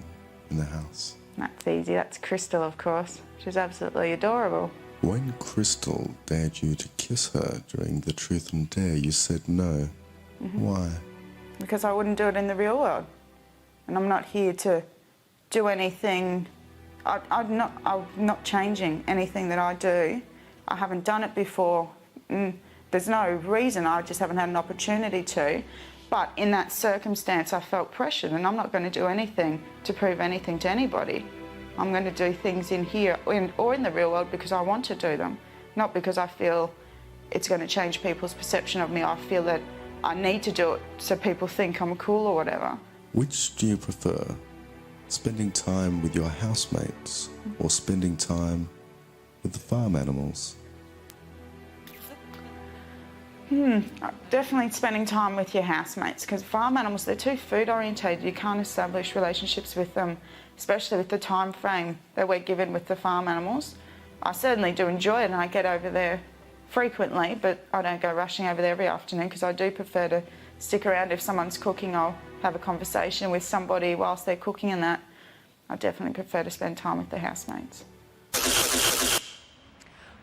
in the house? That's easy. That's Crystal, of course. She's absolutely adorable. When Crystal dared you to kiss her during the Truth and Dare, you said no. Why? Because I wouldn't do it in the real world. And I'm not here to do anything. I'm not changing anything that I do. I haven't done it before. There's no reason. I just haven't had an opportunity to. But in that circumstance, I felt pressured, and I'm not going to do anything to prove anything to anybody. I'm going to do things in here or in the real world because I want to do them, not because I feel it's going to change people's perception of me. I feel that I need to do it so people think I'm cool or whatever. Which do you prefer? Spending time with your housemates or spending time with the farm animals? Definitely spending time with your housemates, because farm animals, they're too food orientated. You can't establish relationships with them, especially with the time frame that we're given with the farm animals. I certainly do enjoy it, and I get over there frequently, but I don't go rushing over there every afternoon because I do prefer to stick around. If someone's cooking, I'll have a conversation with somebody whilst they're cooking, and that I definitely prefer to spend time with the housemates.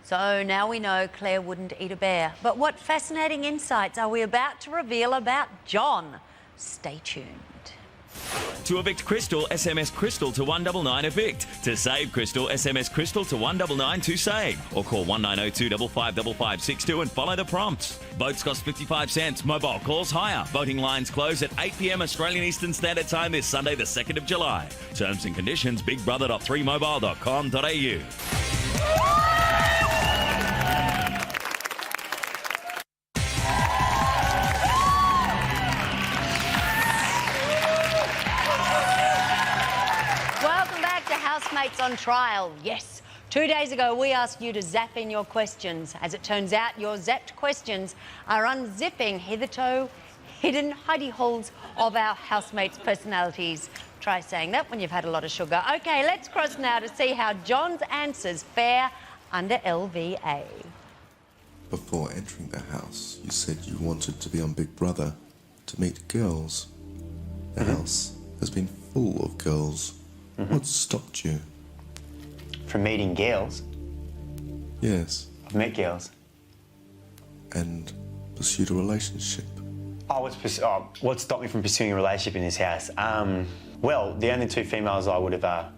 So now we know Claire wouldn't eat a bear. But what fascinating insights are we about to reveal about John? Stay tuned. To evict Crystal, SMS Crystal to 199 evict. To save Crystal, SMS Crystal to 199 to save. Or call 1902 555562 and follow the prompts. Votes cost 55 cents. Mobile calls higher. Voting lines close at 8 p.m. Australian Eastern Standard Time this Sunday, the 2nd of July. Terms and conditions, bigbrother.3mobile.com.au. Housemates on trial, yes. 2 days ago, we asked you to zap in your questions. As it turns out, your zapped questions are unzipping hitherto hidden hidey holes of our housemates' personalities. Try saying that when you've had a lot of sugar. OK, let's cross now to see how John's answers fare under LVA. Before entering the house, you said you wanted to be on Big Brother to meet girls. The house has been full of girls. What stopped you? From meeting girls? Yes. I've met girls. And pursued a relationship? What stopped me from pursuing a relationship in this house? Well, the only two females I would have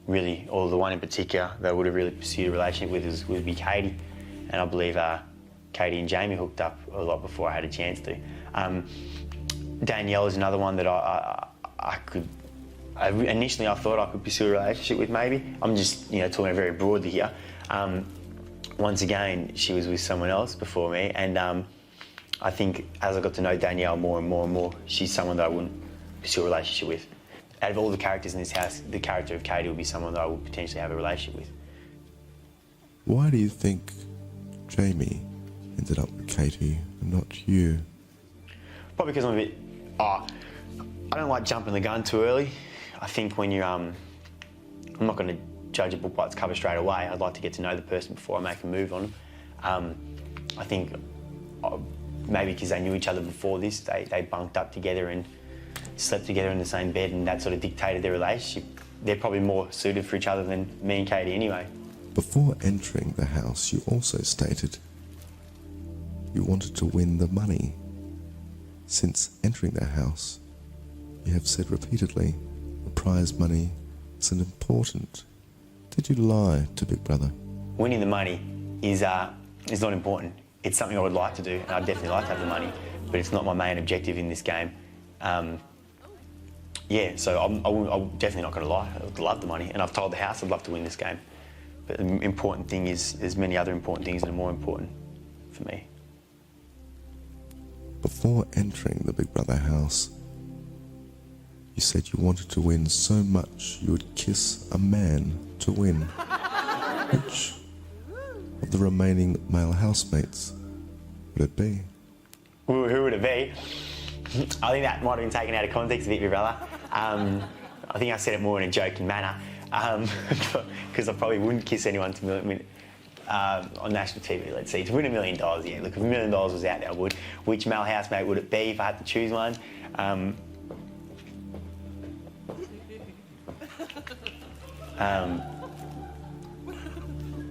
really, or the one in particular that I would have really pursued a relationship with would be Katie. And I believe Katie and Jamie hooked up a lot before I had a chance to. Danielle is another one that initially I thought I could pursue a relationship with, maybe. I'm just, talking very broadly here. Once again, she was with someone else before me, and I think as I got to know Danielle more and more and more, she's someone that I wouldn't pursue a relationship with. Out of all the characters in this house, the character of Katie would be someone that I would potentially have a relationship with. Why do you think Jamie ended up with Katie and not you? Probably because I'm a bit... I don't like jumping the gun too early. I think when you're... I'm not going to judge a book by its cover straight away. I'd like to get to know the person before I make a move on them. I think maybe because they knew each other before this, they bunked up together and slept together in the same bed, and that sort of dictated their relationship. They're probably more suited for each other than me and Katie anyway. Before entering the house, you also stated you wanted to win the money. Since entering the house, you have said repeatedly the prize money isn't important. Did you lie to Big Brother? Winning the money is not important. It's something I would like to do, and I'd definitely like to have the money, but it's not my main objective in this game. Yeah, so I'm definitely not going to lie. I would love the money, and I've told the house I'd love to win this game. But the important thing is, there's many other important things that are more important for me. Before entering the Big Brother house, you said you wanted to win so much you would kiss a man to win. Which of the remaining male housemates would it be? Who would it be? I think that might have been taken out of context a bit, my brother. I think I said it more in a joking manner, because I probably wouldn't kiss anyone to win on national TV, let's see. To win $1 million, yeah. Look, if $1 million was out there, I would. Which male housemate would it be if I had to choose one?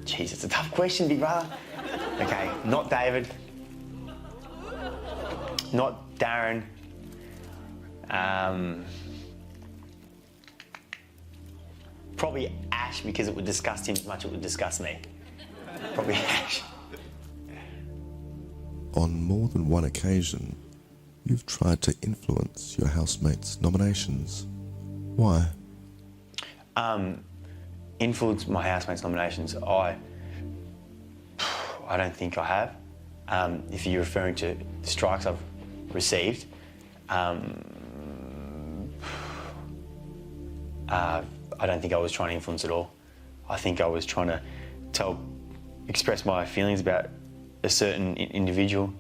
Jeez, it's a tough question, big brother. Okay, not David. Not Darren. Probably Ash, because it would disgust him as much as it would disgust me. Probably Ash. On more than one occasion, you've tried to influence your housemates' nominations. Why? Influence my housemates' nominations. I don't think I have. If you're referring to the strikes I've received, I don't think I was trying to influence at all. I think I was trying to express my feelings about a certain individual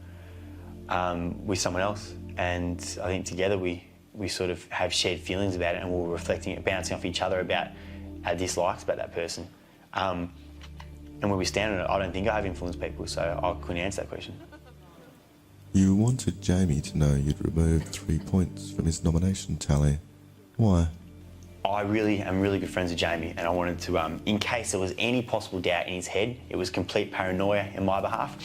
with someone else, and I think together we sort of have shared feelings about it, and we're reflecting it, bouncing off each other about our dislikes about that person. And where we stand on it, I don't think I have influenced people, so I couldn't answer that question. You wanted Jamie to know you'd removed 3 points from his nomination tally. Why? I really am really good friends with Jamie, and I wanted to, in case there was any possible doubt in his head, it was complete paranoia in my behalf.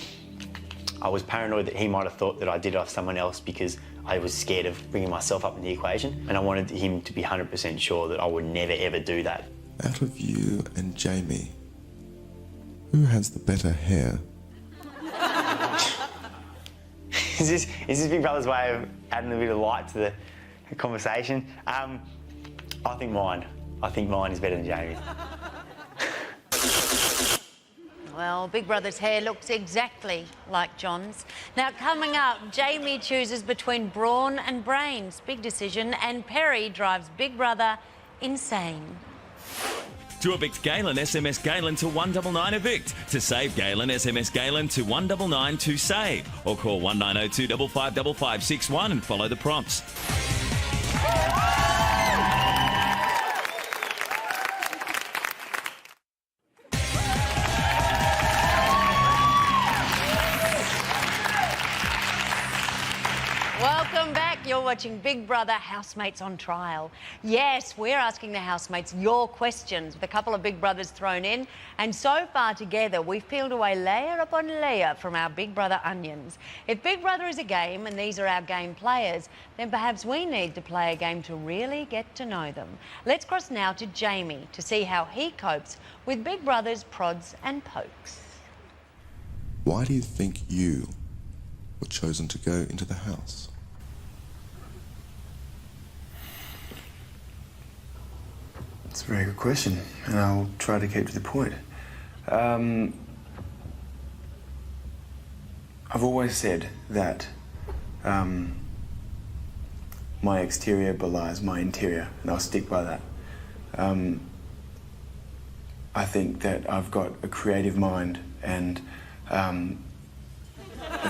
I was paranoid that he might have thought that I did it off someone else because I was scared of bringing myself up in the equation, and I wanted him to be 100% sure that I would never ever do that. Out of you and Jamie, who has the better hair? Is this Big Brother's way of adding a bit of light to the conversation? I think mine. I think mine is better than Jamie's. Well, Big Brother's hair looks exactly like John's. Now, coming up, Jamie chooses between brawn and brains. Big decision. And Perry drives Big Brother insane. To evict Galen, SMS Galen to 199 evict. To save Galen, SMS Galen to 199 to save. Or call 1902 555561 and follow the prompts. Welcome back. You're watching Big Brother Housemates on Trial. Yes, we're asking the housemates your questions with a couple of Big Brothers thrown in. And so far together, we've peeled away layer upon layer from our Big Brother onions. If Big Brother is a game and these are our game players, then perhaps we need to play a game to really get to know them. Let's cross now to Jamie to see how he copes with Big Brother's prods and pokes. Why do you think you were chosen to go into the house? It's a very good question, and I'll try to keep to the point. I've always said that my exterior belies my interior, and I'll stick by that. I think that I've got a creative mind and a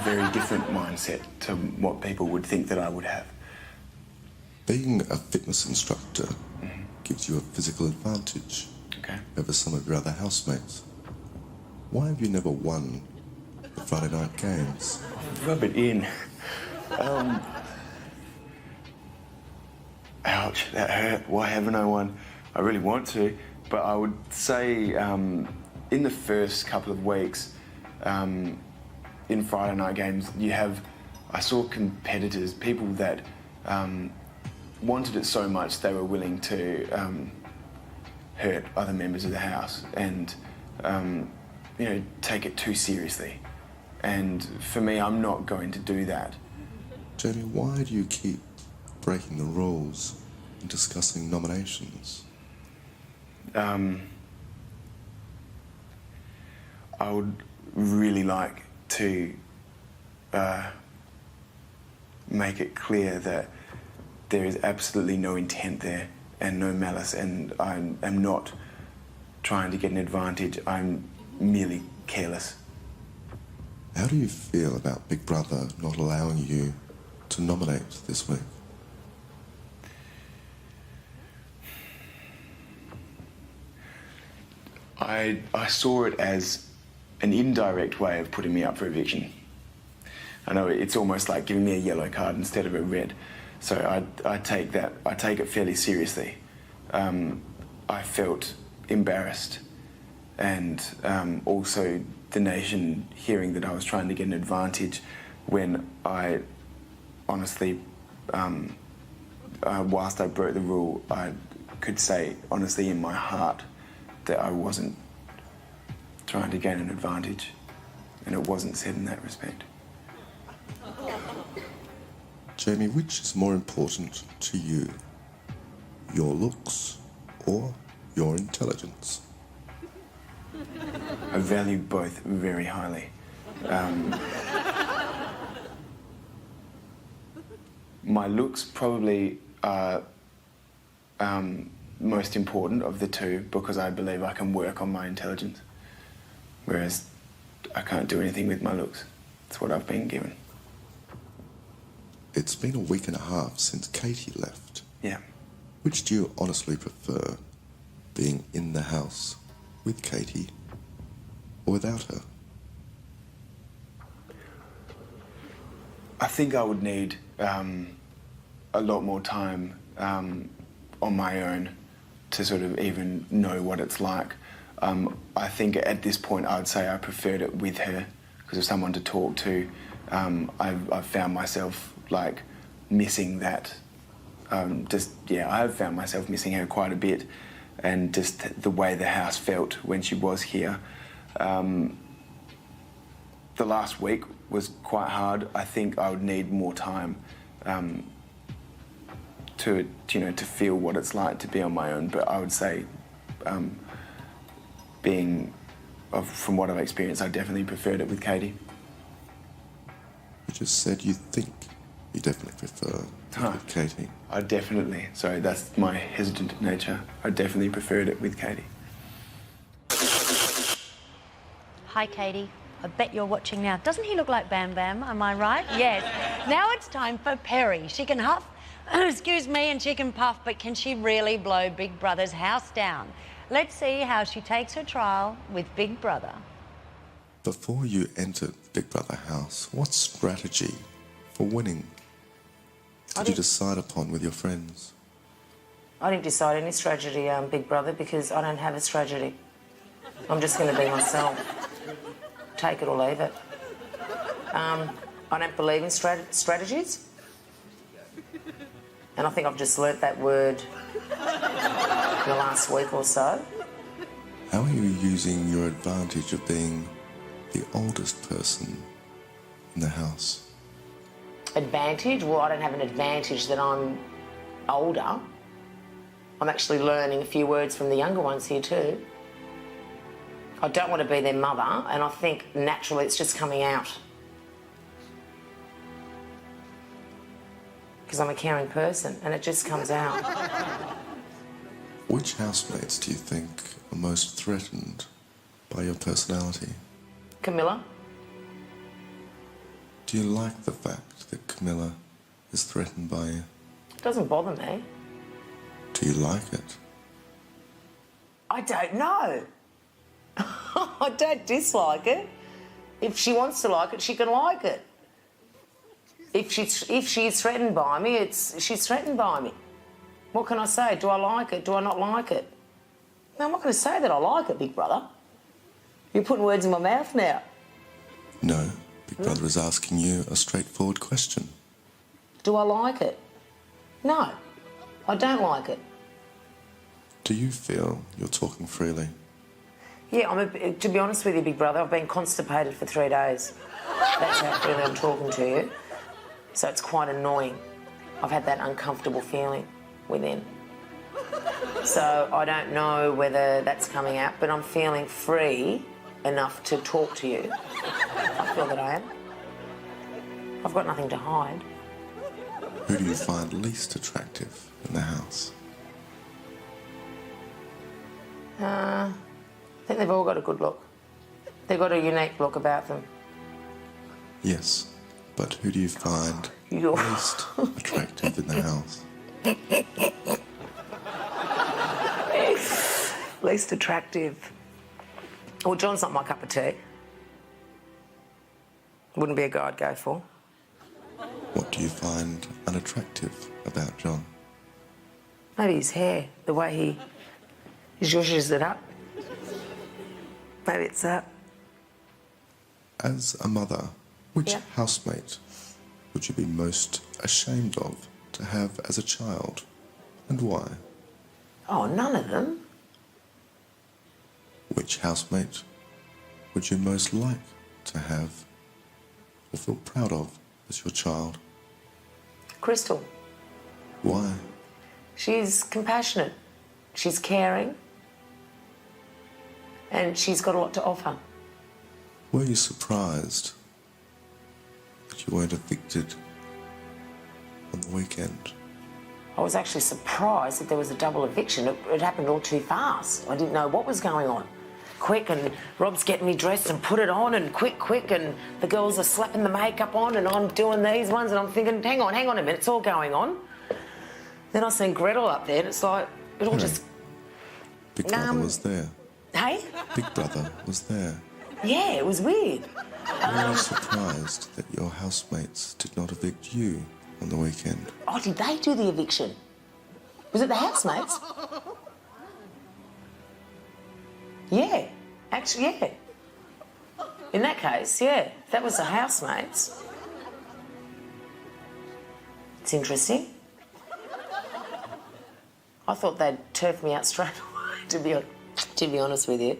very different mindset to what people would think that I would have. Being a fitness instructor gives you a physical advantage over some of your other housemates. Why have you never won the Friday night games? Rub it in. Ouch, that hurt. Why haven't I won? I really want to, but I would say in the first couple of weeks in Friday night games, I saw competitors, people that wanted it so much they were willing to hurt other members of the house and take it too seriously. And for me, I'm not going to do that. Jamie, why do you keep breaking the rules and discussing nominations? I would really like to make it clear that there is absolutely no intent there and no malice, and I am not trying to get an advantage. I'm merely careless. How do you feel about Big Brother not allowing you to nominate this week? I saw it as an indirect way of putting me up for eviction. I know it's almost like giving me a yellow card instead of a red, so I take it fairly seriously. I felt embarrassed, and also the nation hearing that I was trying to get an advantage when I honestly, whilst I broke the rule, I could say honestly in my heart that I wasn't trying to gain an advantage, and it wasn't said in that respect. Jamie, which is more important to you? Your looks or your intelligence? I value both very highly. My looks probably are most important of the two because I believe I can work on my intelligence, whereas I can't do anything with my looks. It's what I've been given. It's been a week and a half since Katie left. Yeah. Which do you honestly prefer, being in the house with Katie or without her? I think I would need a lot more time on my own to sort of even know what it's like. I think at this point I would say I preferred it with her because of someone to talk to. I've found myself like missing that. I have found myself missing her quite a bit, and just the way the house felt when she was here. The last week was quite hard. I think I would need more time to feel what it's like to be on my own. But I would say, from what I've experienced, I definitely preferred it with Katie. You just said you think you definitely prefer it with Katie. Sorry, that's my hesitant nature. I definitely preferred it with Katie. Hi, Katie. I bet you're watching now. Doesn't he look like Bam Bam? Am I right? Yes. Now it's time for Perry. She can huff, excuse me, and she can puff, but can she really blow Big Brother's house down? Let's see how she takes her trial with Big Brother. Before you entered Big Brother house, what strategy for winning did you decide upon with your friends? I didn't decide any strategy, Big Brother, because I don't have a strategy. I'm just going to be myself. Take it or leave it. I don't believe in strategies. And I think I've just learnt that word in the last week or so. How are you using your advantage of being the oldest person in the house? Advantage? Well, I don't have an advantage that I'm older. I'm actually learning a few words from the younger ones here too. I don't want to be their mother, and I think naturally it's just coming out. Because I'm a caring person, and it just comes out. Which housemates do you think are most threatened by your personality? Camilla. Do you like the fact that Camilla is threatened by you? It doesn't bother me. Do you like it? I don't know. I don't dislike it. If she wants to like it, she can like it. If she's threatened by me, she's threatened by me. What can I say? Do I like it? Do I not like it? No, I'm not going to say that I like it, Big Brother. You're putting words in my mouth now. No, Big Brother is asking you a straightforward question. Do I like it? No, I don't like it. Do you feel you're talking freely? Yeah, to be honest with you, Big Brother, I've been constipated for 3 days. That's how freely I'm talking to you. So it's quite annoying. I've had that uncomfortable feeling within. So I don't know whether that's coming out, but I'm feeling free enough to talk to you. I feel that I am. I've got nothing to hide. Who do you find least attractive in the house? I think they've all got a good look. They've got a unique look about them. Yes, but who do you find least attractive in the house? Least attractive. Well, John's not my cup of tea. Wouldn't be a guy I'd go for. What do you find unattractive about John? Maybe his hair, the way he zhuzhes it up. Maybe it's that. As a mother, which housemate would you be most ashamed of to have as a child, and why? Oh, none of them. Which housemate would you most like to have or feel proud of as your child? Crystal. Why? She's compassionate. She's caring. And she's got a lot to offer. Were you surprised that you weren't evicted on the weekend? I was actually surprised that there was a double eviction. It happened all too fast. I didn't know what was going on. Quick, and Rob's getting me dressed and put it on, and quick, and the girls are slapping the makeup on, and I'm doing these ones, and I'm thinking, hang on a minute, it's all going on. Then I seen Gretel up there, and it's like, it all just... Big Brother was there. Hey? Big Brother was there. Yeah, it was weird. Were you surprised that your housemates did not evict you on the weekend? Oh, did they do the eviction? Was it the housemates? Yeah, actually, yeah. In that case, yeah, that was the housemates. It's interesting. I thought they'd turf me out straight away, to be honest with you.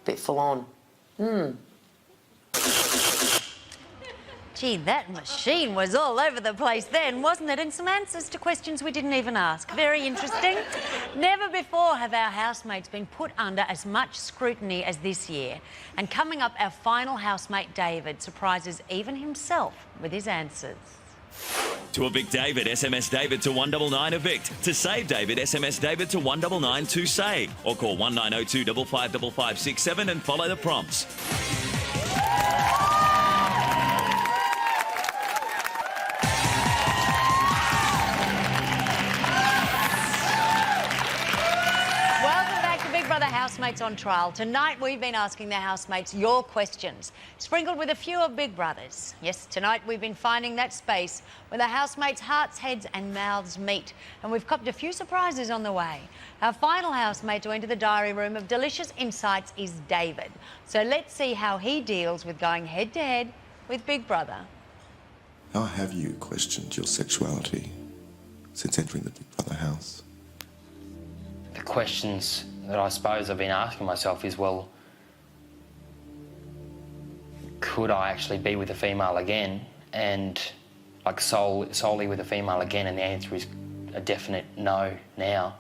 Bit full on. Gee, that machine was all over the place then, wasn't it? And some answers to questions we didn't even ask. Very interesting. Never before have our housemates been put under as much scrutiny as this year. And coming up, our final housemate, David, surprises even himself with his answers. To evict David, SMS David to 199 evict. To save David, SMS David to 199 to save. Or call 1902 555567 and follow the prompts. Housemates on trial. Tonight we've been asking the housemates your questions, sprinkled with a few of Big Brother's. Yes, tonight we've been finding that space where the housemates' hearts, heads and mouths meet, and we've copped a few surprises on the way. Our final housemate to enter the diary room of delicious insights is David. So let's see how he deals with going head-to-head with Big Brother. How have you questioned your sexuality since entering the Big Brother house? The questions that I suppose I've been asking myself is, well, could I actually be with a female again, and like solely with a female again? And the answer is a definite no now.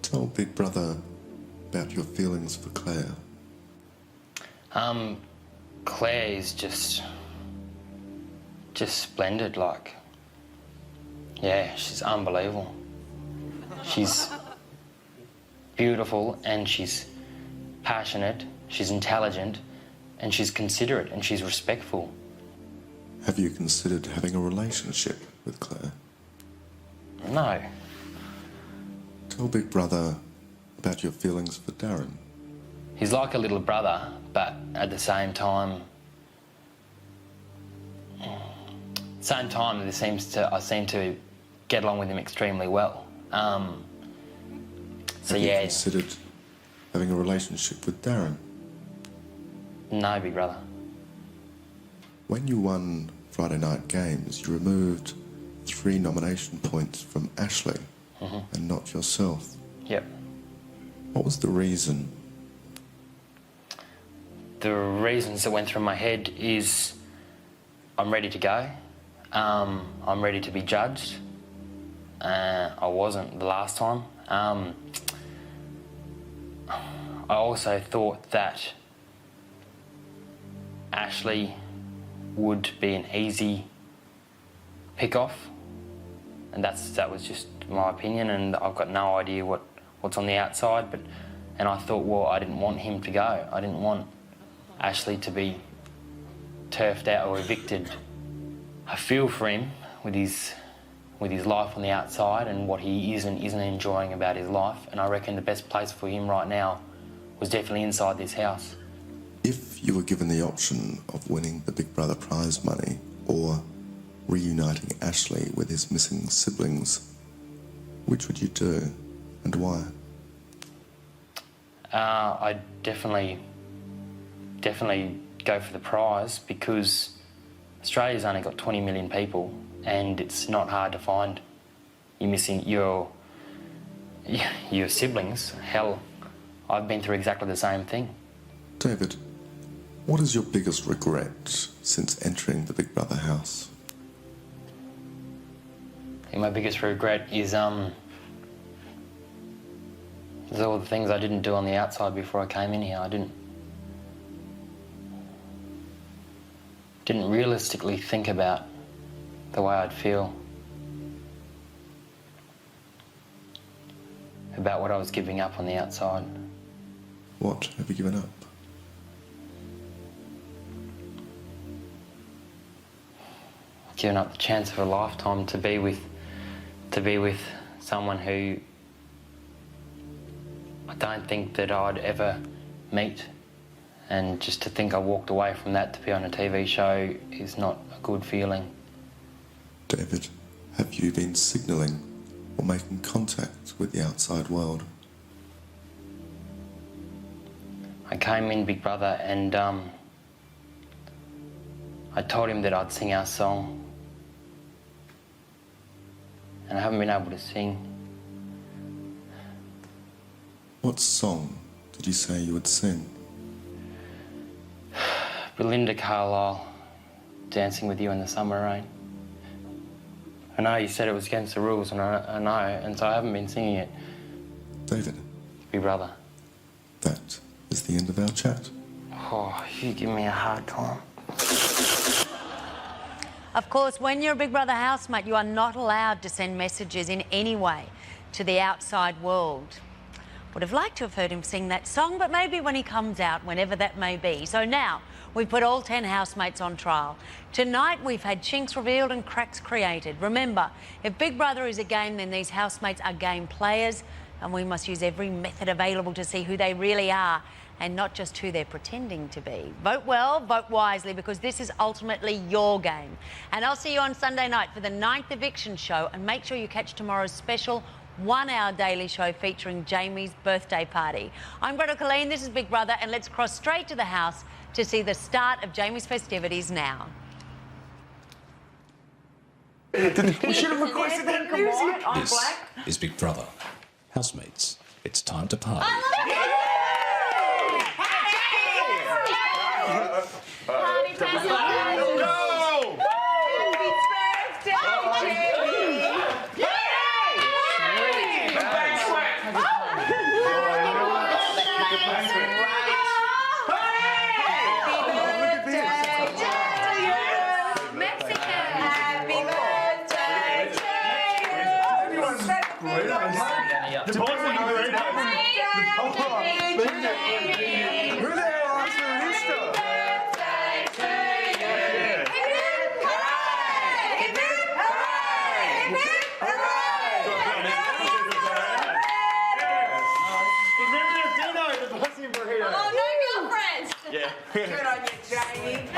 Tell Big Brother about your feelings for Claire. Claire is just splendid. Like, yeah, she's unbelievable. She's beautiful, and she's passionate, she's intelligent, and she's considerate, and she's respectful. Have you considered having a relationship with Claire? No. Tell Big Brother about your feelings for Darren. He's like a little brother, but at the same time, I seem to get along with him extremely well. Have you considered having a relationship with Darren? No, Big Brother. When you won Friday night games, you removed 3 nomination points from Ashley and not yourself. Yep. What was the reason? The reasons that went through my head is I'm ready to go. I'm ready to be judged. I wasn't the last time. I also thought that Ashley would be an easy pick-off, and that was just my opinion, and I've got no idea what's on the outside, and I thought, well, I didn't want him to go. I didn't want Ashley to be turfed out or evicted. I feel for him with his life on the outside and what he isn't enjoying about his life, and I reckon the best place for him right now was definitely inside this house. If you were given the option of winning the Big Brother prize money or reuniting Ashley with his missing siblings, which would you do and why? I'd definitely go for the prize, because Australia's only got 20 million people and it's not hard to find you're missing your siblings. Hell, I've been through exactly the same thing. David, what is your biggest regret since entering the Big Brother house? I think my biggest regret is all the things I didn't do on the outside before I came in here. I didn't realistically think about the way I'd feel about what I was giving up on the outside. What have you given up? Given up the chance of a lifetime to be with someone who I don't think that I'd ever meet, and just to think I walked away from that to be on a TV show is not a good feeling. David, have you been signalling or making contact with the outside world? I came in Big Brother and I told him that I'd sing our song, and I haven't been able to sing. What song did you say you would sing? Belinda Carlisle, Dancing With You in the Summer Rain. I know you said it was against the rules, and I know, and so I haven't been singing it. David. Big Brother. That is the end of our chat. Oh, you give me a hard time. Of course, when you're a Big Brother housemate, you are not allowed to send messages in any way to the outside world. Would have liked to have heard him sing that song, but maybe when he comes out, whenever that may be. So now, we've put all 10 housemates on trial. Tonight, we've had chinks revealed and cracks created. Remember, if Big Brother is a game, then these housemates are game players, and we must use every method available to see who they really are, and not just who they're pretending to be. Vote well, vote wisely, because this is ultimately your game. And I'll see you on Sunday night for the 9th eviction show, and make sure you catch tomorrow's special 1-hour daily show featuring Jamie's birthday party. I'm Gretel Colleen, this is Big Brother, and let's cross straight to the house to see the start of Jamie's festivities now. We should have requested that music. This is Big Brother. Housemates, it's time to party. Good on you, Jamie.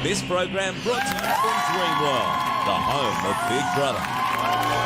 This program brought to you from Dreamworld, the home of Big Brother.